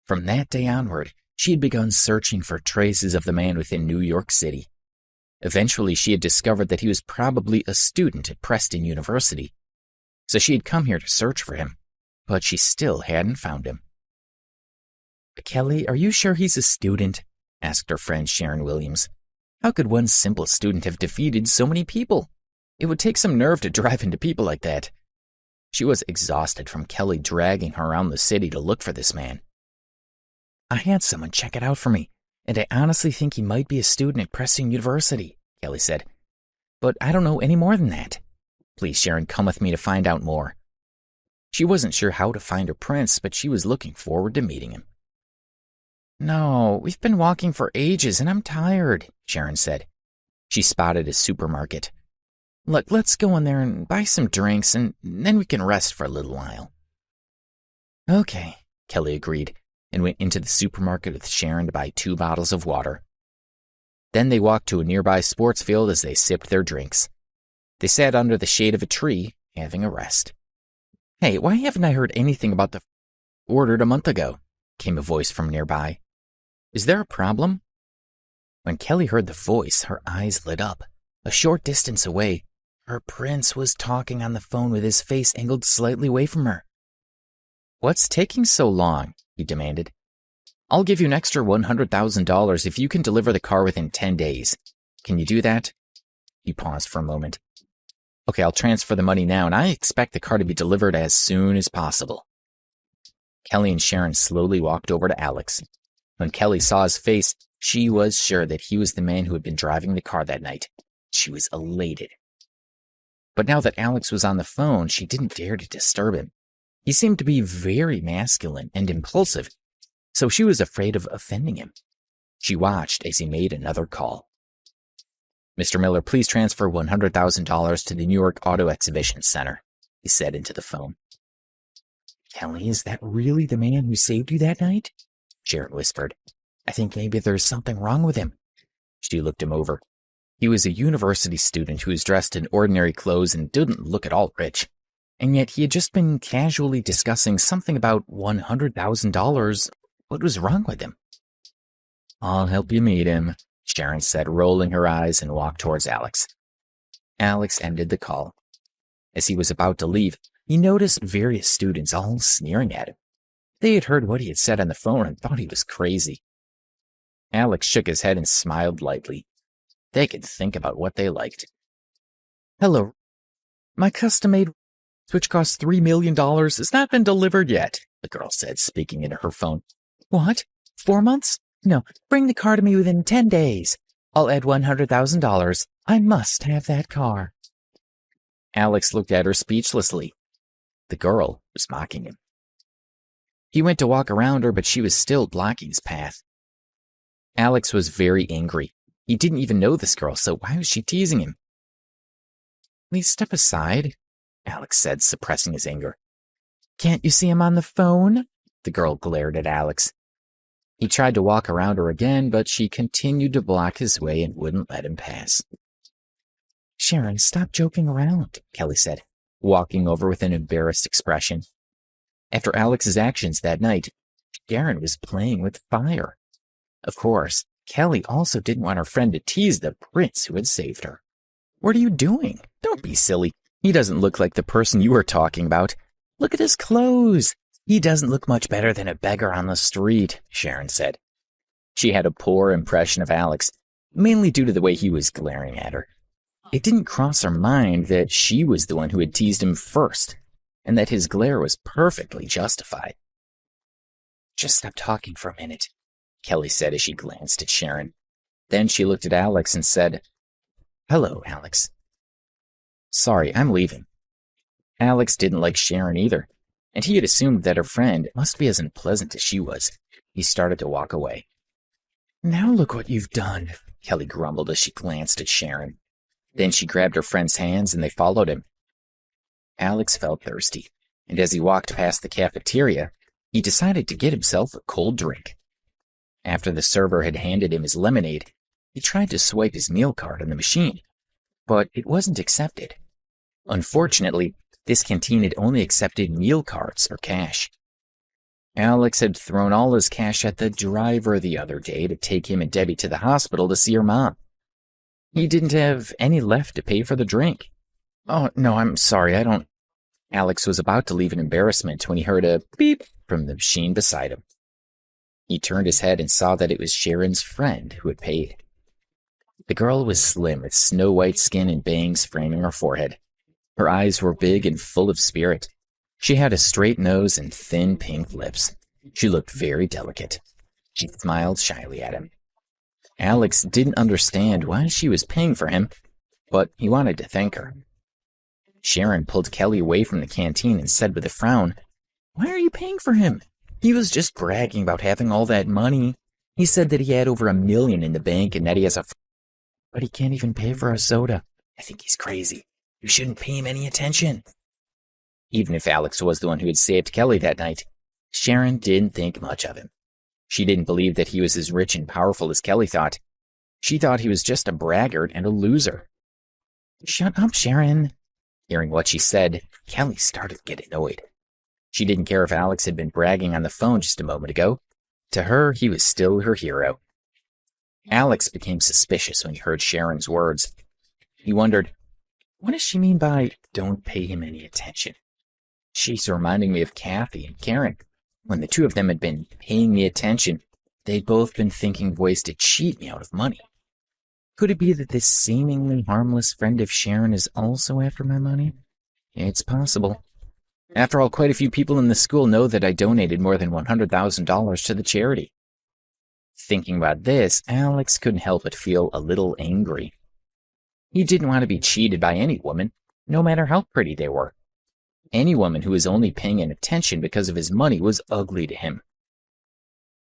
C: From that day onward, she had begun searching for traces of the man within New York City. Eventually, she had discovered that he was probably a student at Preston University, so she had come here to search for him. but she still hadn't found him. "Kelly, are you sure he's a student?" asked her friend Sharon Williams. "How could one simple student have defeated so many people? It would take some nerve to drive into people like that." She was exhausted from Kelly dragging her around the city to look for this man. "I had someone check it out for me, and I honestly think he might be a student at Preston University," Kelly said. "But I don't know any more than that. Please, Sharon, come with me to find out more." She wasn't sure how to find her prince, but she was looking forward to meeting him. "No, we've been walking for ages and I'm tired," Sharon said. She spotted a supermarket. "Look, let's go in there and buy some drinks and then we can rest for a little while." "Okay," Kelly agreed and went into the supermarket with Sharon to buy 2 bottles of water. Then they walked to a nearby sports field as they sipped their drinks. They sat under the shade of a tree, having a rest. "Hey, why haven't I heard anything about the ordered a month ago?" came a voice from nearby. "Is there a problem?" When Kelly heard the voice, her eyes lit up. A short distance away, her prince was talking on the phone with his face angled slightly away from her. "What's taking so long?" he demanded. "I'll give you an extra $100,000 if you can deliver the car within 10 days. Can you do that?" He paused for a moment. "Okay, I'll transfer the money now, and I expect the car to be delivered as soon as possible." Kelly and Sharon slowly walked over to Alex. When Kelly saw his face, she was sure that he was the man who had been driving the car that night. She was elated. But now that Alex was on the phone, she didn't dare to disturb him. He seemed to be very masculine and impulsive, so she was afraid of offending him. She watched as he made another call. "Mr. Miller, please transfer $100,000 to the New York Auto Exhibition Center," he said into the phone. "Kelly, is that really the man who saved you that night?" Sharon whispered. "I think maybe there's something wrong with him." She looked him over. He was a university student who was dressed in ordinary clothes and didn't look at all rich. And yet he had just been casually discussing something about $100,000. What was wrong with him? "I'll help you meet him," Sharon said, rolling her eyes, and walked towards Alex. Alex ended the call. As he was about to leave, he noticed various students all sneering at him. They had heard what he had said on the phone and thought he was crazy. Alex shook his head and smiled lightly. They could think about what they liked. "Hello. My custom-made, which costs $3 million, has not been delivered yet," the girl said, speaking into her phone. "What? 4 months? No, bring the car to me within 10 days. I'll add $100,000. I must have that car." Alex looked at her speechlessly. The girl was mocking him. He went to walk around her, but she was still blocking his path. Alex was very angry. He didn't even know this girl, so why was she teasing him? "Please step aside," Alex said, suppressing his anger. "Can't you see I'm on the phone?" The girl glared at Alex. He tried to walk around her again, but she continued to block his way and wouldn't let him pass. "Sharon, stop joking around," Kelly said, walking over with an embarrassed expression. After Alex's actions that night, Sharon was playing with fire. Of course, Kelly also didn't want her friend to tease the prince who had saved her. "What are you doing? Don't be silly. He doesn't look like the person you were talking about. Look at his clothes. He doesn't look much better than a beggar on the street," Sharon said. She had a poor impression of Alex, mainly due to the way he was glaring at her. It didn't cross her mind that she was the one who had teased him first, and that his glare was perfectly justified. "Just stop talking for a minute," Kelly said as she glanced at Sharon. Then she looked at Alex and said, "Hello, Alex." "Sorry, I'm leaving." Alex didn't like Sharon either, and he had assumed that her friend must be as unpleasant as she was. He started to walk away. "Now look what you've done," Kelly grumbled as she glanced at Sharon. Then she grabbed her friend's hands and they followed him. Alex felt thirsty, and as he walked past the cafeteria, he decided to get himself a cold drink. After the server had handed him his lemonade, he tried to swipe his meal card on the machine, but it wasn't accepted. Unfortunately, this canteen had only accepted meal cards or cash. Alex had thrown all his cash at the driver the other day to take him and Debbie to the hospital to see her mom. He didn't have any left to pay for the drink. "Oh, no, I'm sorry, I don't..." Alex was about to leave in embarrassment when he heard a beep from the machine beside him. He turned his head and saw that it was Sharon's friend who had paid. The girl was slim with snow-white skin and bangs framing her forehead. Her eyes were big and full of spirit. She had a straight nose and thin pink lips. She looked very delicate. She smiled shyly at him. Alex didn't understand why she was paying for him, but he wanted to thank her. Sharon pulled Kelly away from the canteen and said with a frown, "Why are you paying for him? He was just bragging about having all that money. He said that he had over $1 million in the bank and that he has but he can't even pay for a soda. I think he's crazy. You shouldn't pay him any attention." Even if Alex was the one who had saved Kelly that night, Sharon didn't think much of him. She didn't believe that he was as rich and powerful as Kelly thought. She thought he was just a braggart and a loser. "Shut up, Sharon." Hearing what she said, Kelly started to get annoyed. She didn't care if Alex had been bragging on the phone just a moment ago. To her, he was still her hero. Alex became suspicious when he heard Sharon's words. He wondered, what does she mean by, "don't pay him any attention"? She's reminding me of Kathy and Karen. When the two of them had been paying me attention, they'd both been thinking of ways to cheat me out of money. Could it be that this seemingly harmless friend of Sharon is also after my money? It's possible. After all, quite a few people in the school know that I donated more than $100,000 to the charity. Thinking about this, Alex couldn't help but feel a little angry. He didn't want to be cheated by any woman, no matter how pretty they were. Any woman who was only paying him attention because of his money was ugly to him.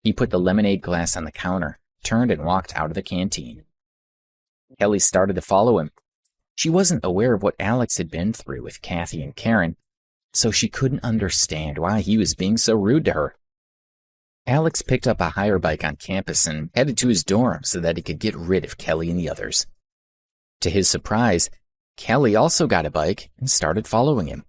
C: He put the lemonade glass on the counter, turned and walked out of the canteen. Kelly started to follow him. She wasn't aware of what Alex had been through with Kathy and Karen, so she couldn't understand why he was being so rude to her. Alex picked up a hire bike on campus and headed to his dorm so that he could get rid of Kelly and the others. To his surprise, Kelly also got a bike and started following him.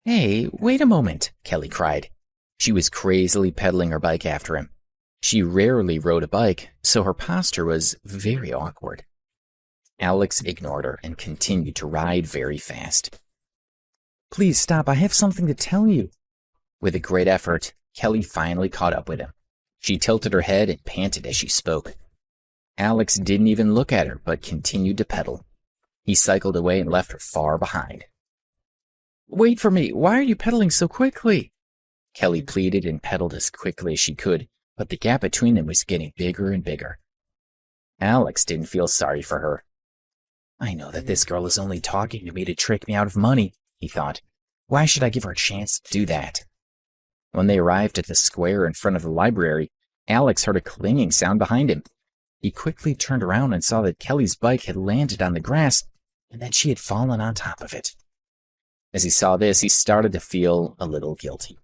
C: "Hey, wait a moment," Kelly cried. She was crazily pedaling her bike after him. She rarely rode a bike, so her posture was very awkward. Alex ignored her and continued to ride very fast. "Please stop, I have something to tell you." With a great effort, Kelly finally caught up with him. She tilted her head and panted as she spoke. Alex didn't even look at her, but continued to pedal. He cycled away and left her far behind. "Wait for me, why are you pedaling so quickly?" Kelly pleaded and pedaled as quickly as she could, but the gap between them was getting bigger and bigger. Alex didn't feel sorry for her. "I know that this girl is only talking to me to trick me out of money," he thought. "Why should I give her a chance to do that?" When they arrived at the square in front of the library, Alex heard a clanging sound behind him. He quickly turned around and saw that Kelly's bike had landed on the grass and that she had fallen on top of it. As he saw this, he started to feel a little guilty.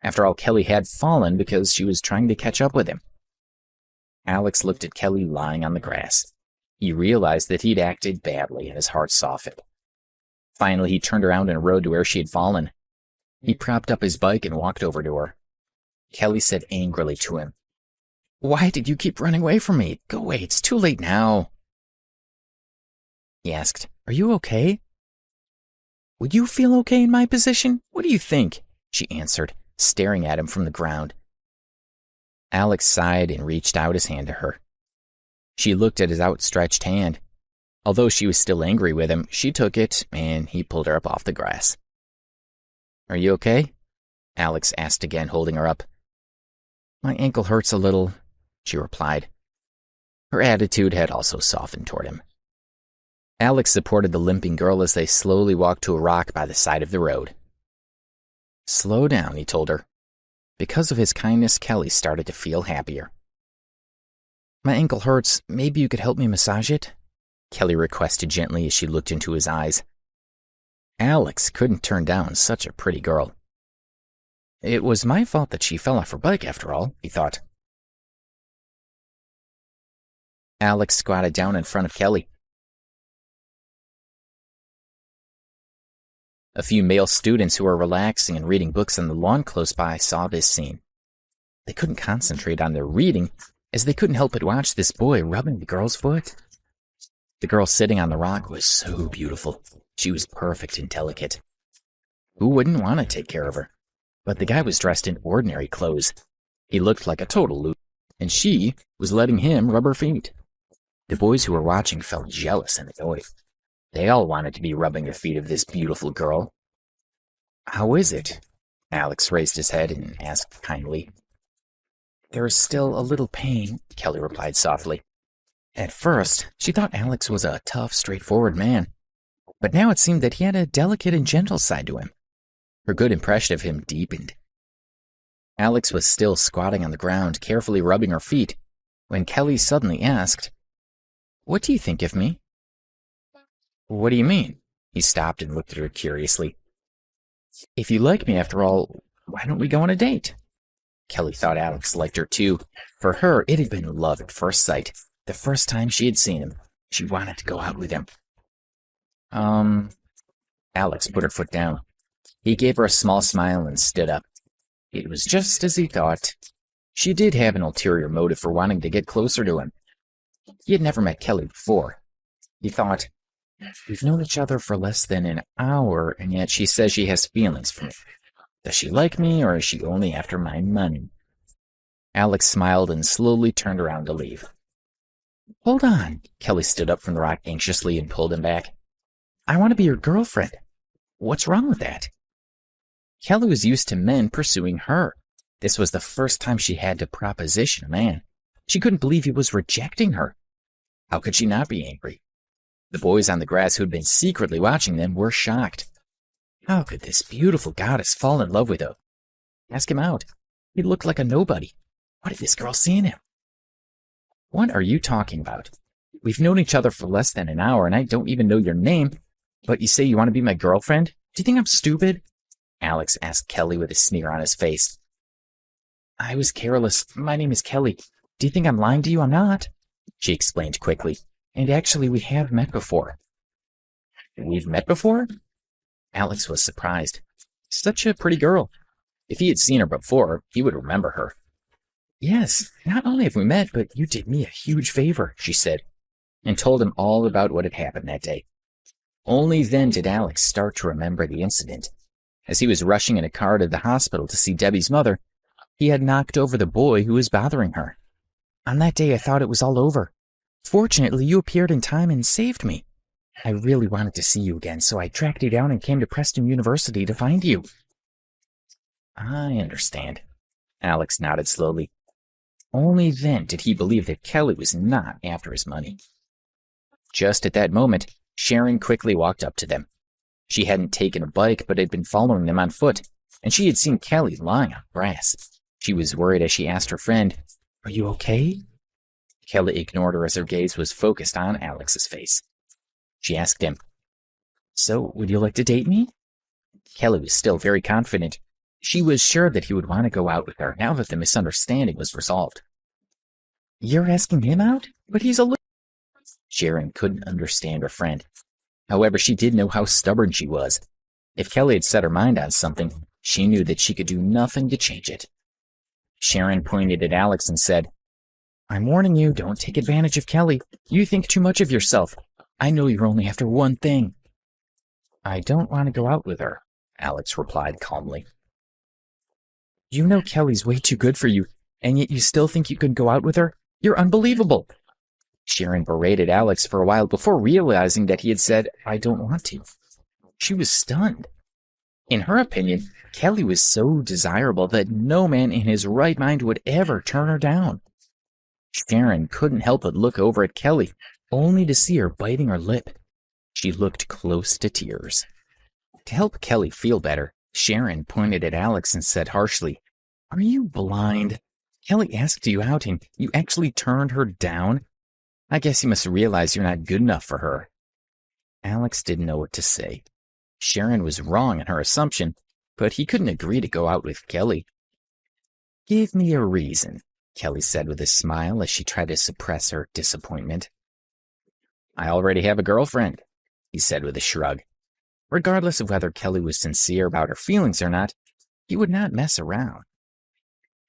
C: After all, Kelly had fallen because she was trying to catch up with him. Alex looked at Kelly lying on the grass. He realized that he'd acted badly and his heart softened. Finally, he turned around and rode to where she had fallen. He propped up his bike and walked over to her. Kelly said angrily to him, "Why did you keep running away from me? Go away, it's too late now." He asked, "Are you okay?" "Would you feel okay in my position? What do you think?" she answered, staring at him from the ground. Alex sighed and reached out his hand to her. She looked at his outstretched hand. Although she was still angry with him, she took it and he pulled her up off the grass. "Are you okay?" Alex asked again, holding her up. "My ankle hurts a little," she replied. Her attitude had also softened toward him. Alex supported the limping girl as they slowly walked to a rock by the side of the road. "Slow down," he told her. Because of his kindness, Kelly started to feel happier. "My ankle hurts. Maybe you could help me massage it?" Kelly requested gently as she looked into his eyes. Alex couldn't turn down such a pretty girl. It was my fault that she fell off her bike after all, he thought. Alex squatted down in front of Kelly. A few male students who were relaxing and reading books on the lawn close by saw this scene. They couldn't concentrate on their reading, as they couldn't help but watch this boy rubbing the girl's foot. The girl sitting on the rock was so beautiful. She was perfect and delicate. Who wouldn't want to take care of her? But the guy was dressed in ordinary clothes. He looked like a total loser, and she was letting him rub her feet. The boys who were watching felt jealous and annoyed. They all wanted to be rubbing the feet of this beautiful girl. "How is it?" Alex raised his head and asked kindly. "There is still a little pain," Kelly replied softly. At first, she thought Alex was a tough, straightforward man, but now it seemed that he had a delicate and gentle side to him. Her good impression of him deepened. Alex was still squatting on the ground, carefully rubbing her feet, when Kelly suddenly asked, "What do you think of me?" "What do you mean?" He stopped and looked at her curiously. "If you like me after all, why don't we go on a date?" Kelly thought Alex liked her too. For her, it had been love at first sight. The first time she had seen him, she wanted to go out with him. Alex put her foot down. He gave her a small smile and stood up. It was just as he thought. She did have an ulterior motive for wanting to get closer to him. He had never met Kelly before. He thought, we've known each other for less than an hour, and yet she says she has feelings for me. Does she like me, or is she only after my money? Alex smiled and slowly turned around to leave. Hold on. Kelly stood up from the rock anxiously and pulled him back. I want to be your girlfriend. What's wrong with that? Kelly was used to men pursuing her. This was the first time she had to proposition a man. She couldn't believe he was rejecting her. How could she not be angry? The boys on the grass who had been secretly watching them were shocked. How could this beautiful goddess fall in love with her? Ask him out. He looked like a nobody. What did this girl see in him? What are you talking about? We've known each other for less than an hour, and I don't even know your name, but you say you want to be my girlfriend? Do you think I'm stupid? Alex asked Kelly with a sneer on his face. I was careless. My name is Kelly. Do you think I'm lying to you? I'm not, she explained quickly. And actually, we have met before. We've met before? Alex was surprised. Such a pretty girl. If he had seen her before, he would remember her. Yes, not only have we met, but you did me a huge favor, she said, and told him all about what had happened that day. Only then did Alex start to remember the incident. As he was rushing in a car to the hospital to see Debbie's mother, he had knocked over the boy who was bothering her. On that day, I thought it was all over. Fortunately, you appeared in time and saved me. I really wanted to see you again, so I tracked you down and came to Preston University to find you. I understand. Alex nodded slowly. Only then did he believe that Kelly was not after his money. Just at that moment, Sharon quickly walked up to them. She hadn't taken a bike, but had been following them on foot, and she had seen Kelly lying on grass. She was worried as she asked her friend, Are you okay? Kelly ignored her as her gaze was focused on Alex's face. She asked him, So, would you like to date me? Kelly was still very confident. She was sure that he would want to go out with her now that the misunderstanding was resolved. You're asking him out? But he's a little... Sharon couldn't understand her friend. However, she did know how stubborn she was. If Kelly had set her mind on something, she knew that she could do nothing to change it. Sharon pointed at Alex and said, I'm warning you, don't take advantage of Kelly. You think too much of yourself. I know you're only after one thing. I don't want to go out with her, Alex replied calmly. You know Kelly's way too good for you, and yet you still think you can go out with her? You're unbelievable. Sharon berated Alex for a while before realizing that he had said, I don't want to. She was stunned. In her opinion, Kelly was so desirable that no man in his right mind would ever turn her down. Sharon couldn't help but look over at Kelly, only to see her biting her lip. She looked close to tears. To help Kelly feel better, Sharon pointed at Alex and said harshly, Are you blind? Kelly asked you out and you actually turned her down? I guess you must realize you're not good enough for her. Alex didn't know what to say. Sharon was wrong in her assumption, but he couldn't agree to go out with Kelly. Give me a reason, Kelly said with a smile as she tried to suppress her disappointment. I already have a girlfriend, he said with a shrug. Regardless of whether Kelly was sincere about her feelings or not, he would not mess around.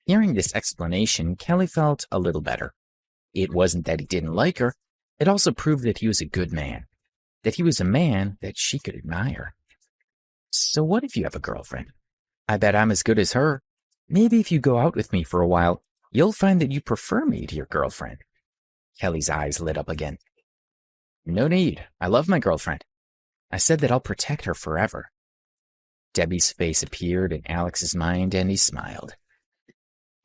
C: Hearing this explanation, Kelly felt a little better. It wasn't that he didn't like her, it also proved that he was a good man, that he was a man that she could admire. So what if you have a girlfriend? I bet I'm as good as her. Maybe if you go out with me for a while, you'll find that you prefer me to your girlfriend. Kelly's eyes lit up again. No need. I love my girlfriend. I said that I'll protect her forever. Debbie's face appeared in Alex's mind and he smiled.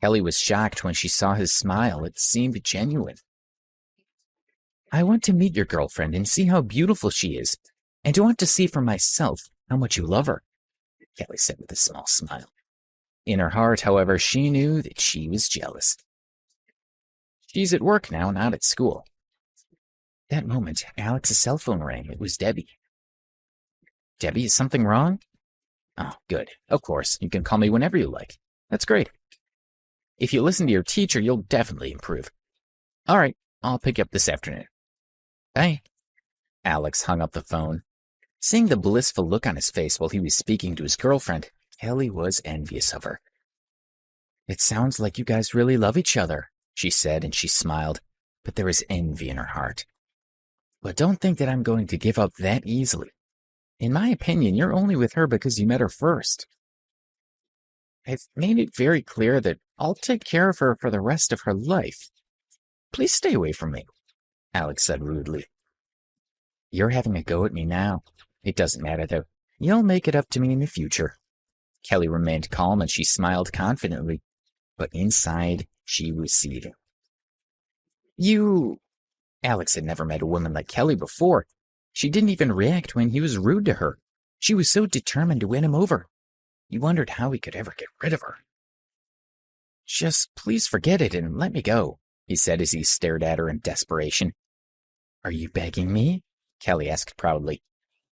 C: Kelly was shocked when she saw his smile. It seemed genuine. I want to meet your girlfriend and see how beautiful she is, and I want to see for myself how much you love her, Kelly said with a small smile. In her heart, however, she knew that she was jealous. She's at work now, not at school. That moment, Alex's cell phone rang. It was Debbie. Debbie, is something wrong? Oh, good. Of course, you can call me whenever you like. That's great. If you listen to your teacher, you'll definitely improve. All right, I'll pick you up this afternoon. Bye. Alex hung up the phone. Seeing the blissful look on his face while he was speaking to his girlfriend, Kelly was envious of her. It sounds like you guys really love each other, she said, and she smiled, but there was envy in her heart. But don't think that I'm going to give up that easily. In my opinion, you're only with her because you met her first. I've made it very clear that I'll take care of her for the rest of her life. Please stay away from me, Alex said rudely. You're having a go at me now. It doesn't matter, though. You'll make it up to me in the future. Kelly remained calm and she smiled confidently, but inside she was seething. Alex had never met a woman like Kelly before. She didn't even react when he was rude to her. She was so determined to win him over. He wondered how he could ever get rid of her. Just please forget it and let me go, he said as he stared at her in desperation. Are you begging me? Kelly asked proudly.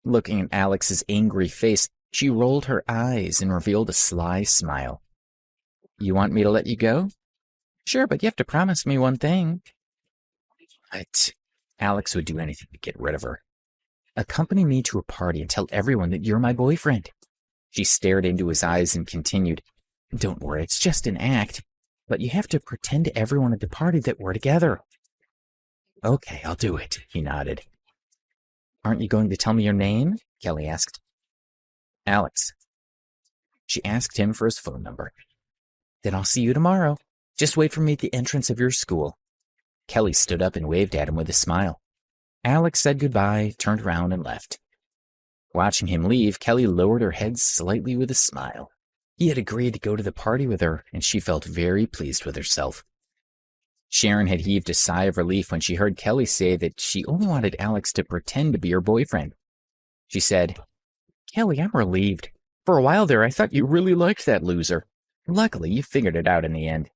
C: Looking at Alex's angry face, she rolled her eyes and revealed a sly smile. You want me to let you go? Sure, but you have to promise me one thing. What? Alex would do anything to get rid of her. Accompany me to a party and tell everyone that you're my boyfriend. She stared into his eyes and continued, Don't worry, it's just an act, but you have to pretend to everyone at the party that we're together. Okay, I'll do it, he nodded. Aren't you going to tell me your name? Kelly asked. Alex. She asked him for his phone number. Then I'll see you tomorrow. Just wait for me at the entrance of your school. Kelly stood up and waved at him with a smile. Alex said goodbye, turned around, and left. Watching him leave, Kelly lowered her head slightly with a smile. He had agreed to go to the party with her, and she felt very pleased with herself. Sharon had heaved a sigh of relief when she heard Kelly say that she only wanted Alex to pretend to be her boyfriend. She said, Kelly, I'm relieved. For a while there, I thought you really liked that loser. Luckily, you figured it out in the end.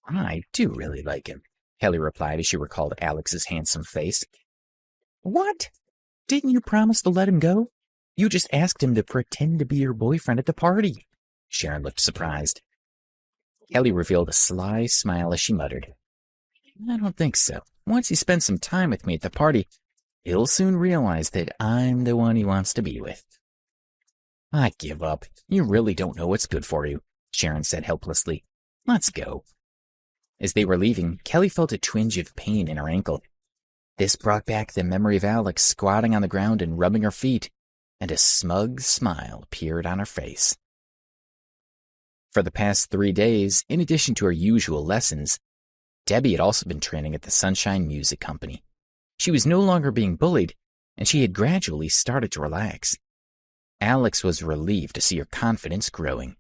C: I do really like him, Kelly replied as she recalled Alex's handsome face. What? Didn't you promise to let him go? You just asked him to pretend to be your boyfriend at the party. Sharon looked surprised. Kelly revealed a sly smile as she muttered, I don't think so. Once he spends some time with me at the party, he'll soon realize that I'm the one he wants to be with. I give up. You really don't know what's good for you, Sharon said helplessly. Let's go. As they were leaving, Kelly felt a twinge of pain in her ankle. This brought back the memory of Alex squatting on the ground and rubbing her feet, and a smug smile appeared on her face. For the past 3 days, in addition to her usual lessons, Debbie had also been training at the Sunshine Music Company. She was no longer being bullied, and she had gradually started to relax. Alex was relieved to see her confidence growing.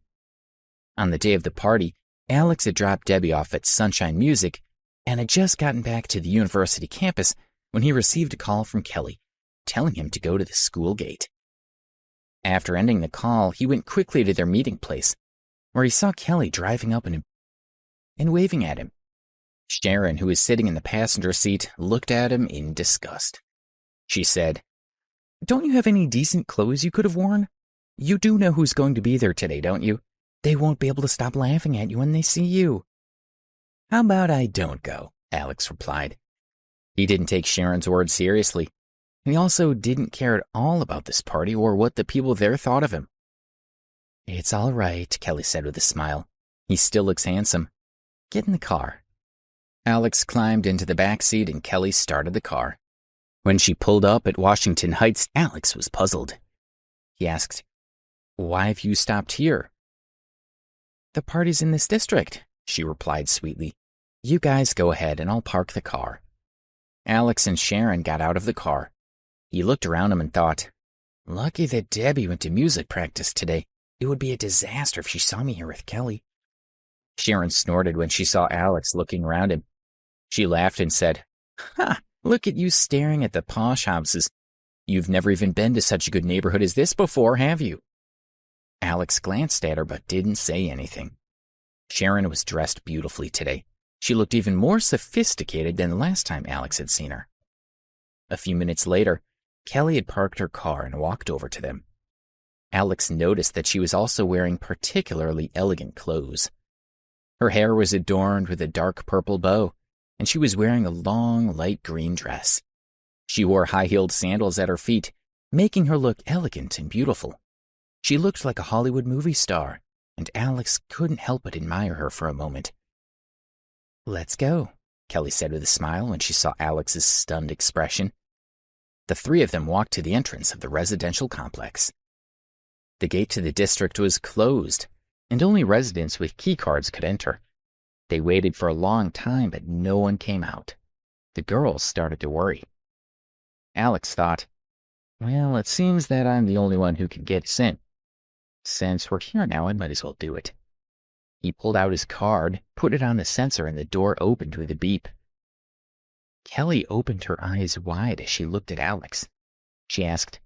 C: On the day of the party, Alex had dropped Debbie off at Sunshine Music and had just gotten back to the university campus when he received a call from Kelly, telling him to go to the school gate. After ending the call, he went quickly to their meeting place, where he saw Kelly driving up and waving at him. Sharon, who was sitting in the passenger seat, looked at him in disgust. She said, Don't you have any decent clothes you could have worn? You do know who's going to be there today, don't you? They won't be able to stop laughing at you when they see you. How about I don't go? Alex replied. He didn't take Sharon's words seriously. He also didn't care at all about this party or what the people there thought of him. It's all right, Kelly said with a smile. He still looks handsome. Get in the car. Alex climbed into the back seat and Kelly started the car. When she pulled up at Washington Heights, Alex was puzzled. He asked, Why have you stopped here? The party's in this district, she replied sweetly. You guys go ahead and I'll park the car. Alex and Sharon got out of the car. He looked around him and thought, lucky that Debbie went to music practice today. It would be a disaster if she saw me here with Kelly. Sharon snorted when she saw Alex looking around him. She laughed and said, Ha! Look at you staring at the posh houses. You've never even been to such a good neighborhood as this before, have you? Alex glanced at her but didn't say anything. Sharon was dressed beautifully today. She looked even more sophisticated than the last time Alex had seen her. A few minutes later, Kelly had parked her car and walked over to them. Alex noticed that she was also wearing particularly elegant clothes. Her hair was adorned with a dark purple bow, and she was wearing a long, light green dress. She wore high-heeled sandals at her feet, making her look elegant and beautiful. She looked like a Hollywood movie star, and Alex couldn't help but admire her for a moment. Let's go, Kelly said with a smile when she saw Alex's stunned expression. The three of them walked to the entrance of the residential complex. The gate to the district was closed, and only residents with key cards could enter. They waited for a long time, but no one came out. The girls started to worry. Alex thought, well, it seems that I'm the only one who can get us in. Since we're here now, I might as well do it. He pulled out his card, put it on the sensor, and the door opened with a beep. Kelly opened her eyes wide as she looked at Alex. She asked,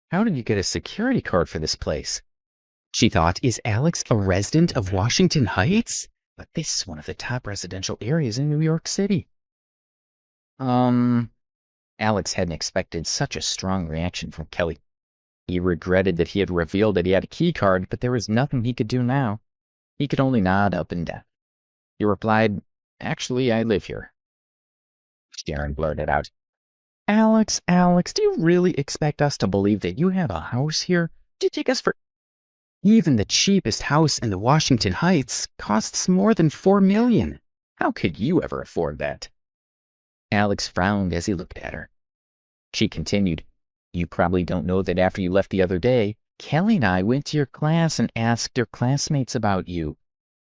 C: how did you get a security card for this place? She thought, is Alex a resident of Washington Heights? But this is one of the top residential areas in New York City. Alex hadn't expected such a strong reaction from Kelly. He regretted that he had revealed that he had a key card, but there was nothing he could do now. He could only nod up and down. He replied, actually, I live here. Sharon blurted out, Alex, do you really expect us to believe that you have a house here? Do you take us for... Even the cheapest house in the Washington Heights costs more than $4 million. How could you ever afford that? Alex frowned as he looked at her. She continued, you probably don't know that after you left the other day, Kelly and I went to your class and asked your classmates about you.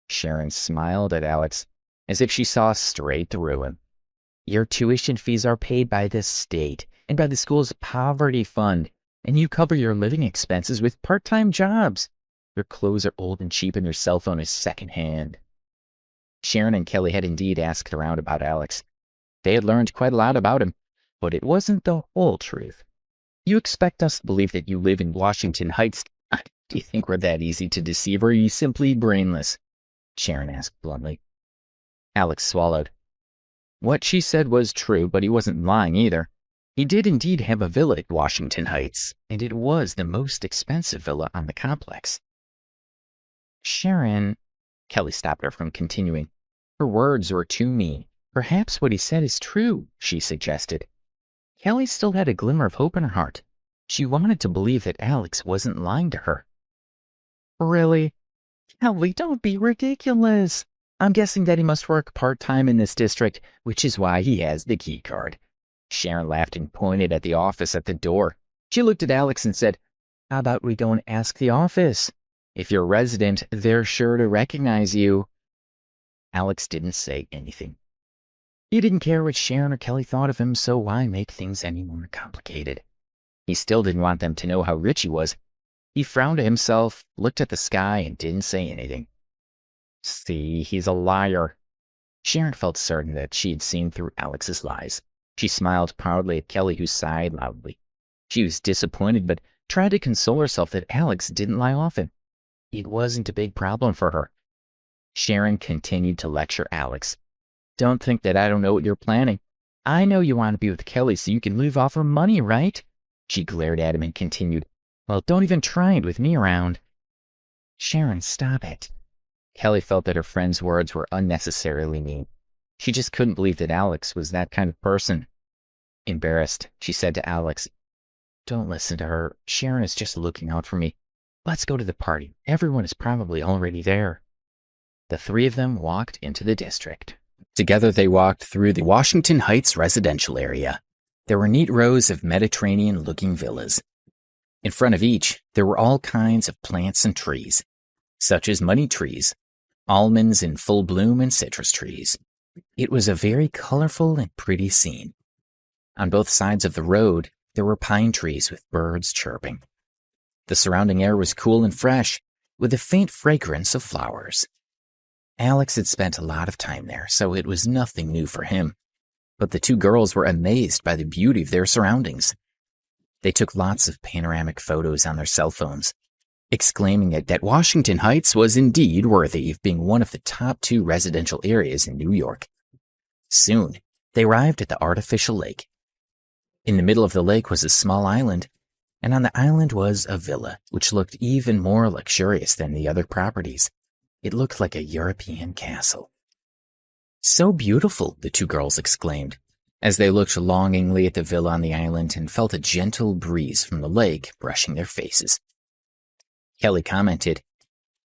C: Sharon smiled at Alex as if she saw straight through him. Your tuition fees are paid by the state and by the school's poverty fund, and you cover your living expenses with part-time jobs. Your clothes are old and cheap and your cell phone is secondhand. Sharon and Kelly had indeed asked around about Alex. They had learned quite a lot about him, but it wasn't the whole truth. You expect us to believe that you live in Washington Heights? Do you think we're that easy to deceive, or are you simply brainless? Sharon asked bluntly. Alex swallowed. What she said was true, but he wasn't lying either. He did indeed have a villa at Washington Heights, and it was the most expensive villa on the complex. Sharon, Kelly stopped her from continuing. Her words were too mean. Perhaps what he said is true, she suggested. Kelly still had a glimmer of hope in her heart. She wanted to believe that Alex wasn't lying to her. Really? Kelly, don't be ridiculous. I'm guessing that he must work part-time in this district, which is why he has the key card. Sharon laughed and pointed at the office at the door. She looked at Alex and said, how about we go and ask the office? If you're a resident, they're sure to recognize you. Alex didn't say anything. He didn't care what Sharon or Kelly thought of him, so why make things any more complicated? He still didn't want them to know how rich he was. He frowned at himself, looked at the sky, and didn't say anything. See, he's a liar. Sharon felt certain that she had seen through Alex's lies. She smiled proudly at Kelly, who sighed loudly. She was disappointed, but tried to console herself that Alex didn't lie often. It wasn't a big problem for her. Sharon continued to lecture Alex. Don't think that I don't know what you're planning. I know you want to be with Kelly so you can live off her money, right? She glared at him and continued, well, don't even try it with me around. Sharon, stop it. Kelly felt that her friend's words were unnecessarily mean. She just couldn't believe that Alex was that kind of person. Embarrassed, she said to Alex, don't listen to her. Sharon is just looking out for me. Let's go to the party. Everyone is probably already there. The three of them walked into the district. Together they walked through the Washington Heights residential area. There were neat rows of Mediterranean-looking villas. In front of each, there were all kinds of plants and trees, such as money trees, almonds in full bloom, and citrus trees. It was a very colorful and pretty scene. On both sides of the road, there were pine trees with birds chirping. The surrounding air was cool and fresh, with a faint fragrance of flowers. Alex had spent a lot of time there, so it was nothing new for him. But the two girls were amazed by the beauty of their surroundings. They took lots of panoramic photos on their cell phones, exclaiming that Washington Heights was indeed worthy of being one of the top 2 residential areas in New York. Soon, they arrived at the artificial lake. In the middle of the lake was a small island, and on the island was a villa, which looked even more luxurious than the other properties. It looked like a European castle. "So beautiful," the two girls exclaimed, as they looked longingly at the villa on the island and felt a gentle breeze from the lake brushing their faces. Kelly commented,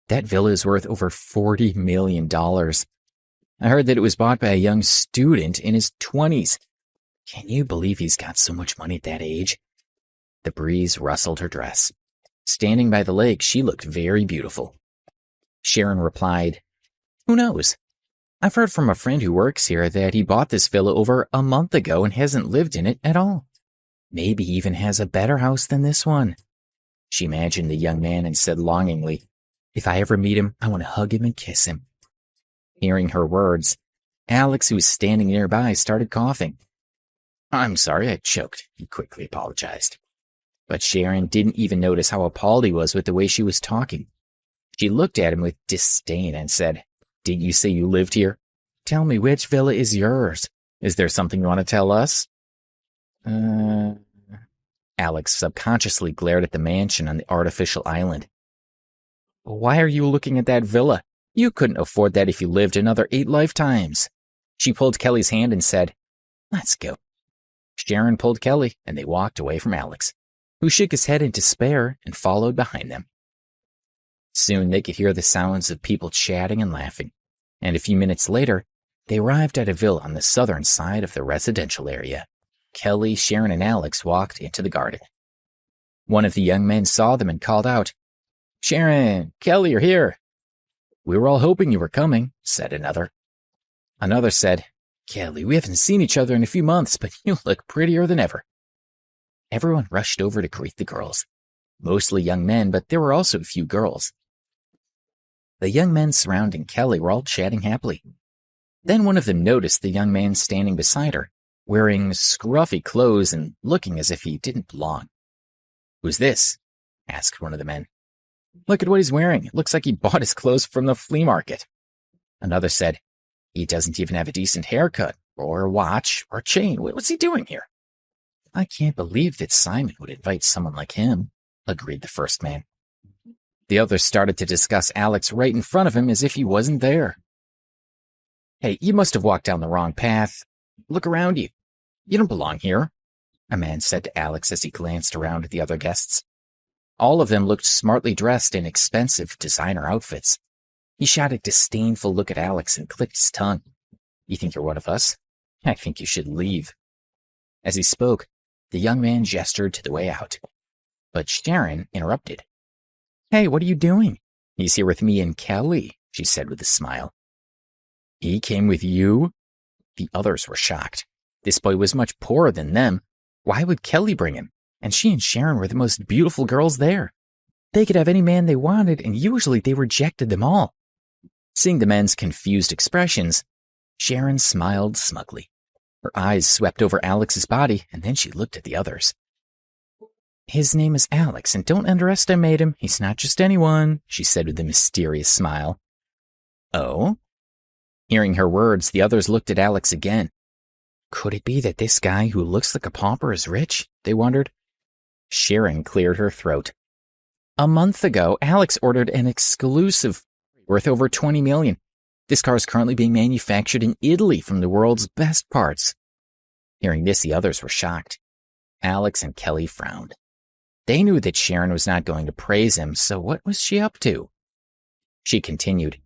C: "That villa is worth over $40 million. I heard that it was bought by a young student in his 20s. Can you believe he's got so much money at that age?" The breeze rustled her dress. Standing by the lake, she looked very beautiful. Sharon replied, "Who knows? I've heard from a friend who works here that he bought this villa over a month ago and hasn't lived in it at all. Maybe he even has a better house than this one." She imagined the young man and said longingly, "If I ever meet him, I want to hug him and kiss him." Hearing her words, Alex, who was standing nearby, started coughing. "I'm sorry, I choked," he quickly apologized. But Sharon didn't even notice how appalled he was with the way she was talking. She looked at him with disdain and said, "Didn't you say you lived here? Tell me, which villa is yours? Is there something you want to tell us?" Alex subconsciously glared at the mansion on the artificial island. "Why are you looking at that villa? You couldn't afford that if you lived another 8 lifetimes." She pulled Kelly's hand and said, "Let's go." Sharon pulled Kelly, and they walked away from Alex, who shook his head in despair and followed behind them. Soon they could hear the sounds of people chatting and laughing, and a few minutes later, they arrived at a villa on the southern side of the residential area. Kelly, Sharon, and Alex walked into the garden. One of the young men saw them and called out, "Sharon, Kelly are here." "We were all hoping you were coming," said another. Another said, "Kelly, we haven't seen each other in a few months, but you look prettier than ever." Everyone rushed over to greet the girls, mostly young men, but there were also a few girls. The young men surrounding Kelly were all chatting happily. Then one of them noticed the young man standing beside her, wearing scruffy clothes and looking as if he didn't belong. "Who's this?" asked one of the men. "Look at what he's wearing. It looks like he bought his clothes from the flea market." Another said, "He doesn't even have a decent haircut, or a watch, or chain. What's he doing here?" "I can't believe that Simon would invite someone like him," agreed the first man. The others started to discuss Alex right in front of him as if he wasn't there. "Hey, you must have walked down the wrong path. Look around you. You don't belong here," a man said to Alex as he glanced around at the other guests. All of them looked smartly dressed in expensive designer outfits. He shot a disdainful look at Alex and clicked his tongue. "You think you're one of us? I think you should leave." As he spoke, the young man gestured to the way out. But Sharon interrupted. "Hey, what are you doing?" "He's here with me and Kelly," she said with a smile. "He came with you?" The others were shocked. This boy was much poorer than them. Why would Kelly bring him? And she and Sharon were the most beautiful girls there. They could have any man they wanted, and usually they rejected them all. Seeing the men's confused expressions, Sharon smiled smugly. Her eyes swept over Alex's body, and then she looked at the others. "His name is Alex, and don't underestimate him. He's not just anyone," she said with a mysterious smile. "Oh?" Hearing her words, the others looked at Alex again. Could it be that this guy who looks like a pauper is rich? They wondered. Sharon cleared her throat. "A month ago, Alex ordered an exclusive worth over $20 million. This car is currently being manufactured in Italy from the world's best parts." Hearing this, the others were shocked. Alex and Kelly frowned. They knew that Sharon was not going to praise him, so what was she up to? She continued,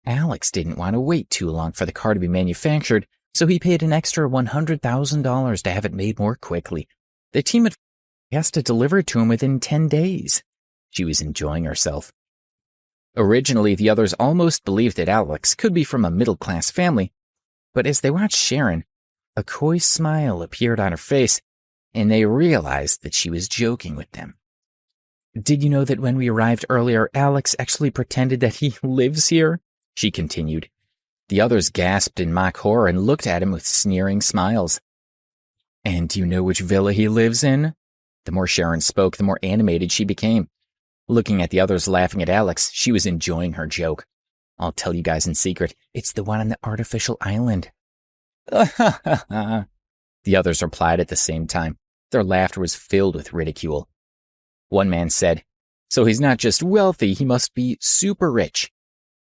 C: "Alex didn't want to wait too long for the car to be manufactured, so he paid an extra $100,000 to have it made more quickly. The team at has to deliver it to him within 10 days. She was enjoying herself. Originally, the others almost believed that Alex could be from a middle-class family, but as they watched Sharon, a coy smile appeared on her face, and they realized that she was joking with them. "Did you know that when we arrived earlier, Alex actually pretended that he lives here?" she continued. The others gasped in mock horror and looked at him with sneering smiles. "And do you know which villa he lives in?" The more Sharon spoke, the more animated she became. Looking at the others laughing at Alex, she was enjoying her joke. "I'll tell you guys in secret, it's the one on the artificial island." The others replied at the same time. Their laughter was filled with ridicule. One man said, "So he's not just wealthy, he must be super rich."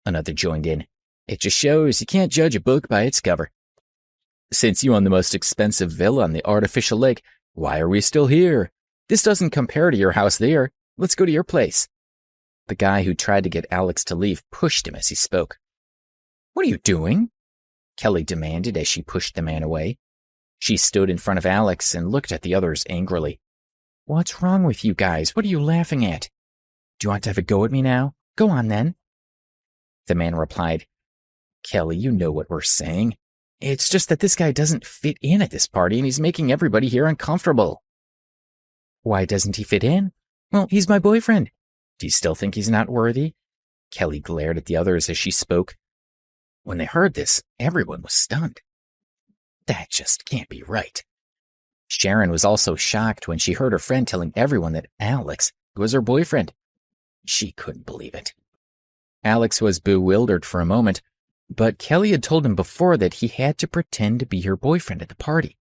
C: Another joined in. "It just shows you can't judge a book by its cover." "Since you own the most expensive villa on the artificial lake, why are we still here? This doesn't compare to your house there. Let's go to your place." The guy who tried to get Alex to leave pushed him as he spoke. "What are you doing?" Kelly demanded as she pushed the man away. She stood in front of Alex and looked at the others angrily. "What's wrong with you guys? What are you laughing at? Do you want to have a go at me now? Go on then." The man replied, "Kelly, you know what we're saying. It's just that this guy doesn't fit in at this party and he's making everybody here uncomfortable." "Why doesn't he fit in?" "Well, he's my boyfriend." "Do you still think he's not worthy?" Kelly glared at the others as she spoke. When they heard this, everyone was stunned. That just can't be right. Sharon was also shocked when she heard her friend telling everyone that Alex was her boyfriend. She couldn't believe it. Alex was bewildered for a moment, but Kelly had told him before that he had to pretend to be her boyfriend at the party.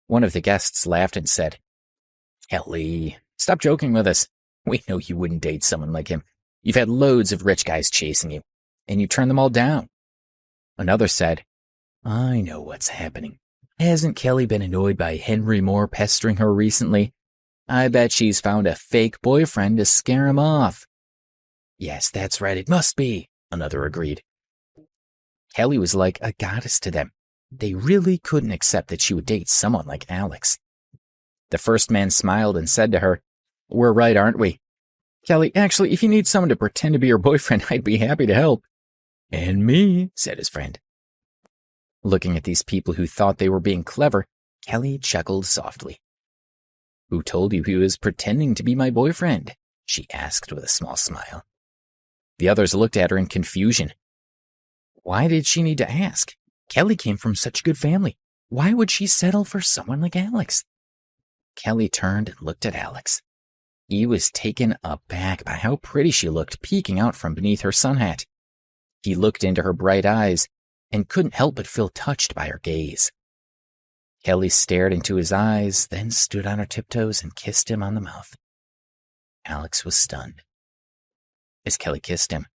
C: One of the guests laughed and said, "Kelly, stop joking with us. We know you wouldn't date someone like him. You've had loads of rich guys chasing you, and you turned them all down." Another said, "I know what's happening. Hasn't Kelly been annoyed by Henry Moore pestering her recently? I bet she's found a fake boyfriend to scare him off." "Yes, that's right, it must be," another agreed. Kelly was like a goddess to them. They really couldn't accept that she would date someone like Alex. The first man smiled and said to her, "We're right, aren't we? Kelly, actually, if you need someone to pretend to be your boyfriend, I'd be happy to help." "And me," said his friend. Looking at these people who thought they were being clever, Kelly chuckled softly. "Who told you he was pretending to be my boyfriend?" she asked with a small smile. The others looked at her in confusion. Why did she need to ask? Kelly came from such a good family. Why would she settle for someone like Alex? Kelly turned and looked at Alex. He was taken aback by how pretty she looked peeking out from beneath her sun hat. He looked into her bright eyes and couldn't help but feel touched by her gaze. Kelly stared into his eyes, then stood on her tiptoes and kissed him on the mouth. Alex was stunned. As Kelly kissed him,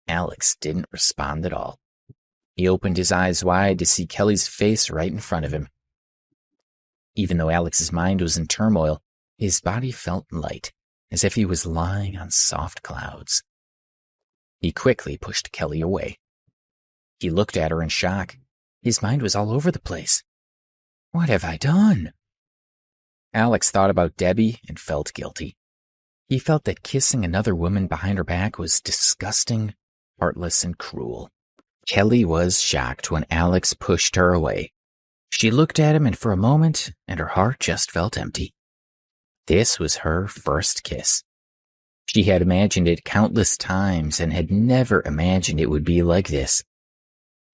C: Alex didn't respond at all. He opened his eyes wide to see Kelly's face right in front of him. Even though Alex's mind was in turmoil, his body felt light, as if he was lying on soft clouds. He quickly pushed Kelly away. He looked at her in shock. His mind was all over the place. What have I done? Alex thought about Debbie and felt guilty. He felt that kissing another woman behind her back was disgusting, heartless, and cruel. Kelly was shocked when Alex pushed her away. She looked at him, and for a moment, and her heart just felt empty. This was her first kiss. She had imagined it countless times and had never imagined it would be like this.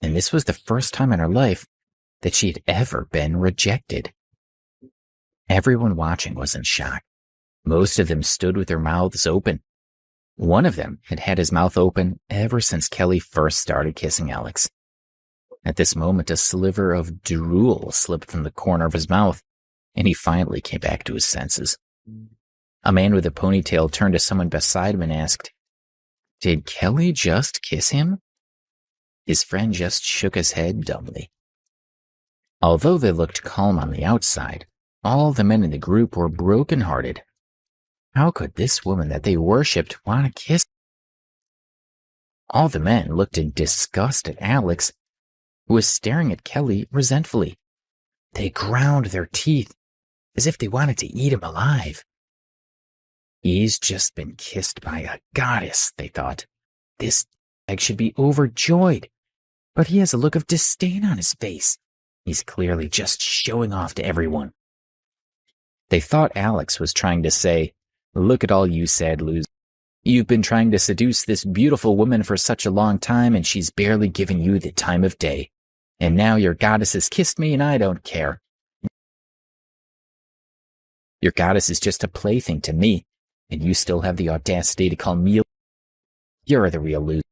C: And this was the first time in her life that she had ever been rejected. Everyone watching was in shock. Most of them stood with their mouths open. One of them had had his mouth open ever since Kelly first started kissing Alex. At this moment, a sliver of drool slipped from the corner of his mouth, and he finally came back to his senses. A man with a ponytail turned to someone beside him and asked, "Did Kelly just kiss him?" His friend just shook his head dumbly. Although they looked calm on the outside, all the men in the group were broken-hearted. How could this woman that they worshipped want to kiss? All the men looked in disgust at Alex, who was staring at Kelly resentfully. They ground their teeth. as if they wanted to eat him alive. He's just been kissed by a goddess, they thought. This egg should be overjoyed, but he has a look of disdain on his face. He's clearly just showing off to everyone. They thought Alex was trying to say, "Look at all you sad losers. You've been trying to seduce this beautiful woman for such a long time, and she's barely given you the time of day. And now your goddess has kissed me, and I don't care. Your goddess is just a plaything to me, and you still have the audacity to call me. You're the real loser."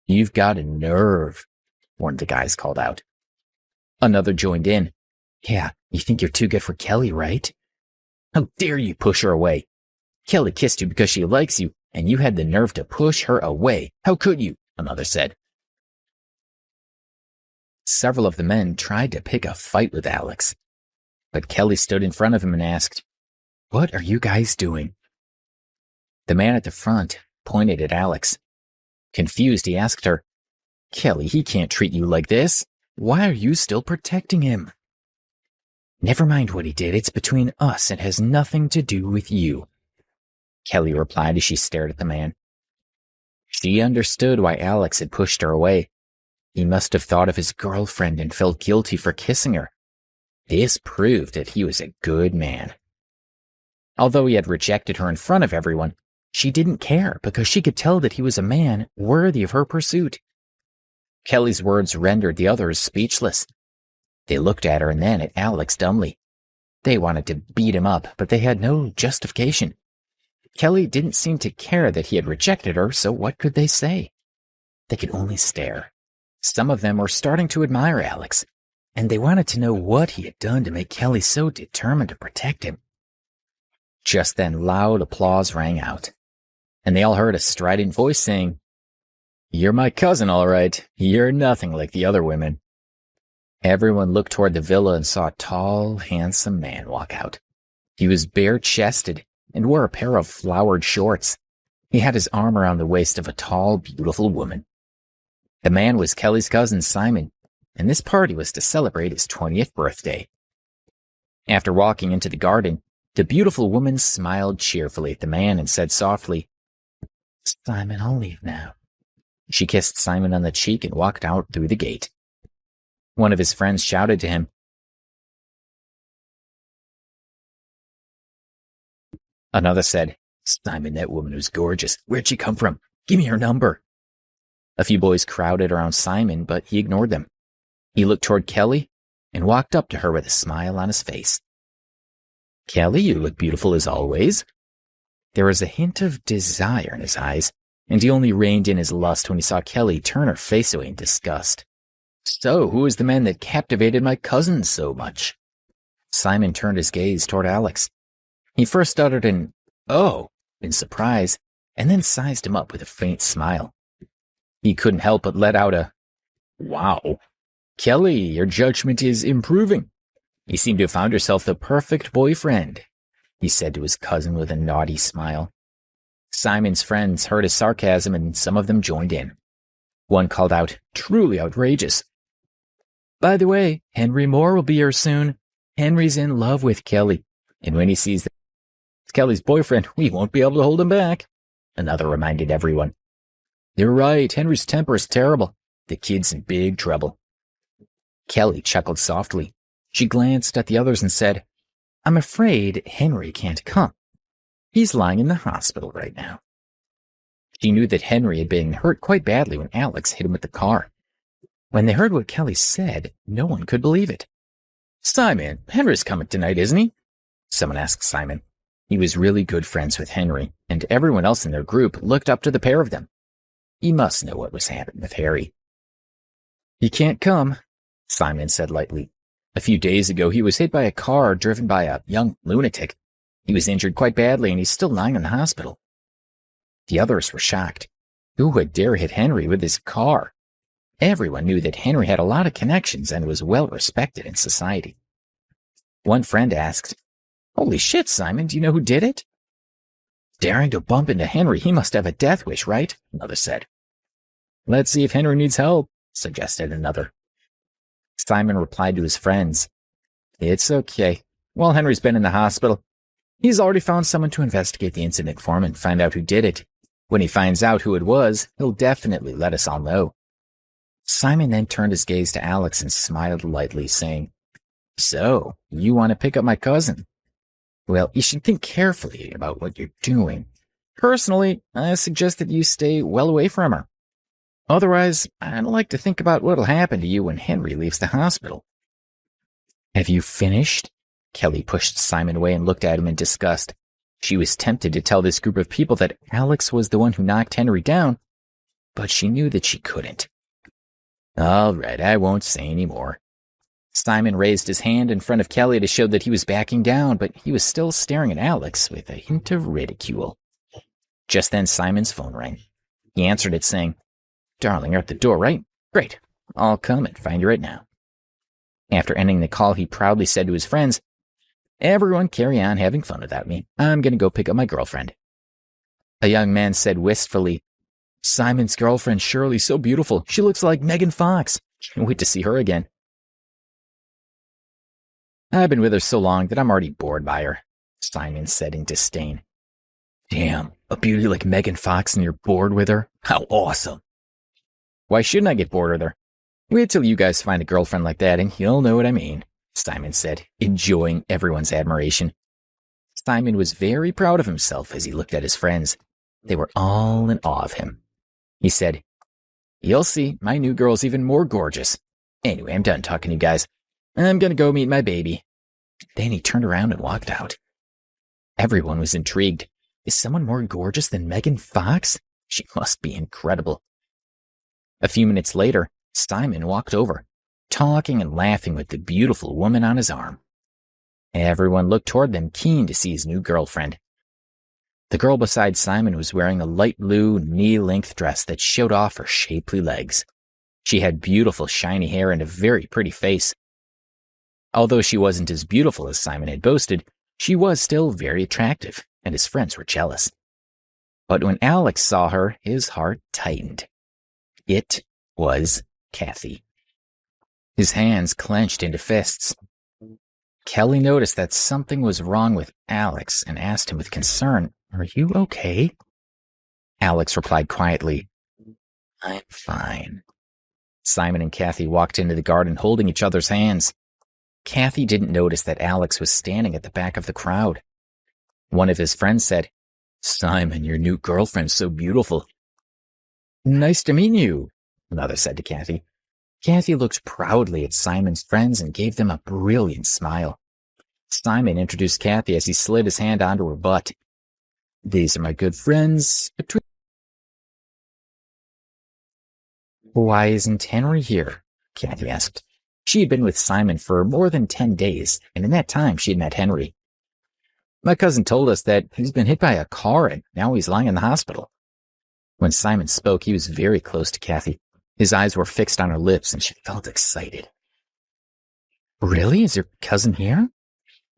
C: "You've got a nerve," one of the guys called out. Another joined in. "Yeah, you think you're too good for Kelly, right? How dare you push her away? Kelly kissed you because she likes you, and you had the nerve to push her away. How could you?" another said. Several of the men tried to pick a fight with Alex, but Kelly stood in front of him and asked, "What are you guys doing?" The man at the front pointed at Alex. Confused, he asked her, "Kelly, he can't treat you like this. Why are you still protecting him?" "Never mind what he did. It's between us and has nothing to do with you," Kelly replied as she stared at the man. She understood why Alex had pushed her away. He must have thought of his girlfriend and felt guilty for kissing her. This proved that he was a good man. Although he had rejected her in front of everyone, she didn't care because she could tell that he was a man worthy of her pursuit. Kelly's words rendered the others speechless. They looked at her and then at Alex dumbly. They wanted to beat him up, but they had no justification. Kelly didn't seem to care that he had rejected her, so what could they say? They could only stare. Some of them were starting to admire Alex, and they wanted to know what he had done to make Kelly so determined to protect him. Just then, loud applause rang out, and they all heard a strident voice saying, "You're my cousin, all right. You're nothing like the other women." Everyone looked toward the villa and saw a tall, handsome man walk out. He was bare-chested and wore a pair of flowered shorts. He had his arm around the waist of a tall, beautiful woman. The man was Kelly's cousin, Simon, and this party was to celebrate his 20th birthday. After walking into the garden, the beautiful woman smiled cheerfully at the man and said softly, "Simon, I'll leave now." She kissed Simon on the cheek and walked out through the gate. One of his friends shouted to him. Another said, "Simon, that woman was gorgeous. Where'd she come from? Give me her number." A few boys crowded around Simon, but he ignored them. He looked toward Kelly and walked up to her with a smile on his face. "Kelly, you look beautiful as always." There was a hint of desire in his eyes, and he only reined in his lust when he saw Kelly turn her face away in disgust. "So, who is the man that captivated my cousin so much?" Simon turned his gaze toward Alex. He first uttered an "oh" in surprise, and then sized him up with a faint smile. He couldn't help but let out a "wow." "Kelly, your judgment is improving. You seem to have found yourself the perfect boyfriend," he said to his cousin with a naughty smile. Simon's friends heard his sarcasm, and some of them joined in. One called out, "Truly outrageous." "By the way, Henry Moore will be here soon. Henry's in love with Kelly, and when he sees that it's Kelly's boyfriend, we won't be able to hold him back," another reminded everyone. "You're right, Henry's temper is terrible. The kid's in big trouble." Kelly chuckled softly. She glanced at the others and said, "I'm afraid Henry can't come. He's lying in the hospital right now." She knew that Henry had been hurt quite badly when Alex hit him with the car. When they heard what Kelly said, no one could believe it. "Simon, Henry's coming tonight, isn't he?" someone asked Simon. He was really good friends with Henry, and everyone else in their group looked up to the pair of them. He must know what was happening with Harry. "He can't come," Simon said lightly. "A few days ago, he was hit by a car driven by a young lunatic. He was injured quite badly, and he's still lying in the hospital." The others were shocked. Who would dare hit Henry with his car? Everyone knew that Henry had a lot of connections and was well respected in society. One friend asked, "Holy shit, Simon, do you know who did it?" "Daring to bump into Henry, he must have a death wish, right?" another said. "Let's see if Henry needs help," suggested another. Simon replied to his friends, "It's okay. While Henry's been in the hospital, he's already found someone to investigate the incident for him and find out who did it. When he finds out who it was, he'll definitely let us all know." Simon then turned his gaze to Alex and smiled lightly, saying, "So, you want to pick up my cousin? Well, you should think carefully about what you're doing. Personally, I suggest that you stay well away from her. Otherwise, I'd like to think about what'll happen to you when Henry leaves the hospital." "Have you finished?" Kelly pushed Simon away and looked at him in disgust. She was tempted to tell this group of people that Alex was the one who knocked Henry down, but she knew that she couldn't. "All right, I won't say any more." Simon raised his hand in front of Kelly to show that he was backing down, but he was still staring at Alex with a hint of ridicule. Just then Simon's phone rang. He answered it saying, "Darling, you're at the door, right? Great. I'll come and find you right now." After ending the call, he proudly said to his friends, "Everyone carry on having fun without me. I'm going to go pick up my girlfriend." A young man said wistfully, "Simon's girlfriend Shirley's so beautiful. She looks like Megan Fox. Can't wait to see her again." "I've been with her so long that I'm already bored by her," Simon said in disdain. "Damn, a beauty like Megan Fox and you're bored with her? How awesome." "Why shouldn't I get bored with her? Wait till you guys find a girlfriend like that and you'll know what I mean," Simon said, enjoying everyone's admiration. Simon was very proud of himself as he looked at his friends. They were all in awe of him. He said, "You'll see, my new girl's even more gorgeous. Anyway, I'm done talking to you guys. I'm gonna go meet my baby." Then he turned around and walked out. Everyone was intrigued. Is someone more gorgeous than Megan Fox? She must be incredible. A few minutes later, Simon walked over, talking and laughing with the beautiful woman on his arm. Everyone looked toward them, keen to see his new girlfriend. The girl beside Simon was wearing a light blue, knee-length dress that showed off her shapely legs. She had beautiful, shiny hair and a very pretty face. Although she wasn't as beautiful as Simon had boasted, she was still very attractive, and his friends were jealous. But when Alex saw her, his heart tightened. It was Kathy. His hands clenched into fists. Kelly noticed that something was wrong with Alex and asked him with concern, "Are you okay?" Alex replied quietly, "I'm fine." Simon and Kathy walked into the garden holding each other's hands. Kathy didn't notice that Alex was standing at the back of the crowd. One of his friends said, "Simon, your new girlfriend's so beautiful." "Nice to meet you," another said to Kathy. Kathy looked proudly at Simon's friends and gave them a brilliant smile. Simon introduced Kathy as he slid his hand onto her butt. "These are my good friends. "Why isn't Henry here?" Kathy asked. She had been with Simon for more than 10 days, and in that time she had met Henry. "My cousin told us that he's been hit by a car and now he's lying in the hospital." When Simon spoke, he was very close to Kathy. His eyes were fixed on her lips, and she felt excited. "Really? Is your cousin here?"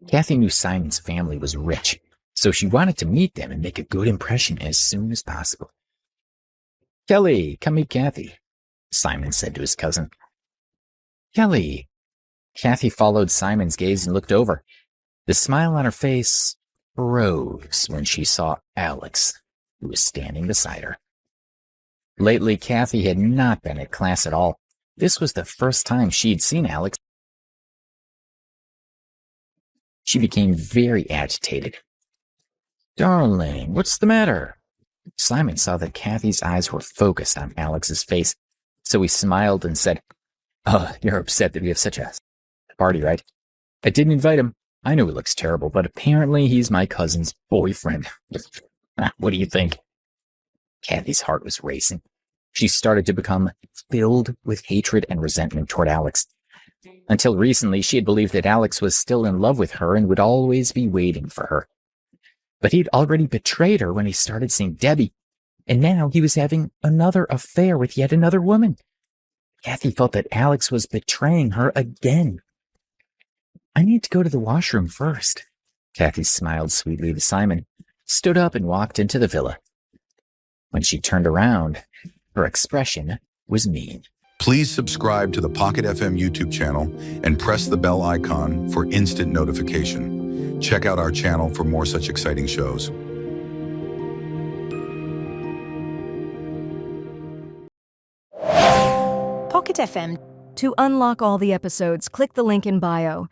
C: Kathy knew Simon's family was rich, so she wanted to meet them and make a good impression as soon as possible. "Kelly, come meet Kathy," Simon said to his cousin. "Kelly." Kathy followed Simon's gaze and looked over. The smile on her face froze when she saw Alex, who was standing beside her. Lately, Kathy had not been at class at all. This was the first time she'd seen Alex. She became very agitated. "Darling, what's the matter?" Simon saw that Kathy's eyes were focused on Alex's face, so he smiled and said, "Oh, you're upset that we have such a party, right? I didn't invite him. I know he looks terrible, but apparently he's my cousin's boyfriend. What do you think?" Kathy's heart was racing. She started to become filled with hatred and resentment toward Alex. Until recently, she had believed that Alex was still in love with her and would always be waiting for her. But he'd already betrayed her when he started seeing Debbie, and now he was having another affair with yet another woman. Kathy felt that Alex was betraying her again. "I need to go to the washroom first." Kathy smiled sweetly to Simon, stood up and walked into the villa. When she turned around, her expression was mean.
A: Please subscribe to the Pocket FM YouTube channel and press the bell icon for instant notification. Check out our channel for more such exciting shows.
D: Pocket FM.
B: To unlock all the episodes, click the link in bio.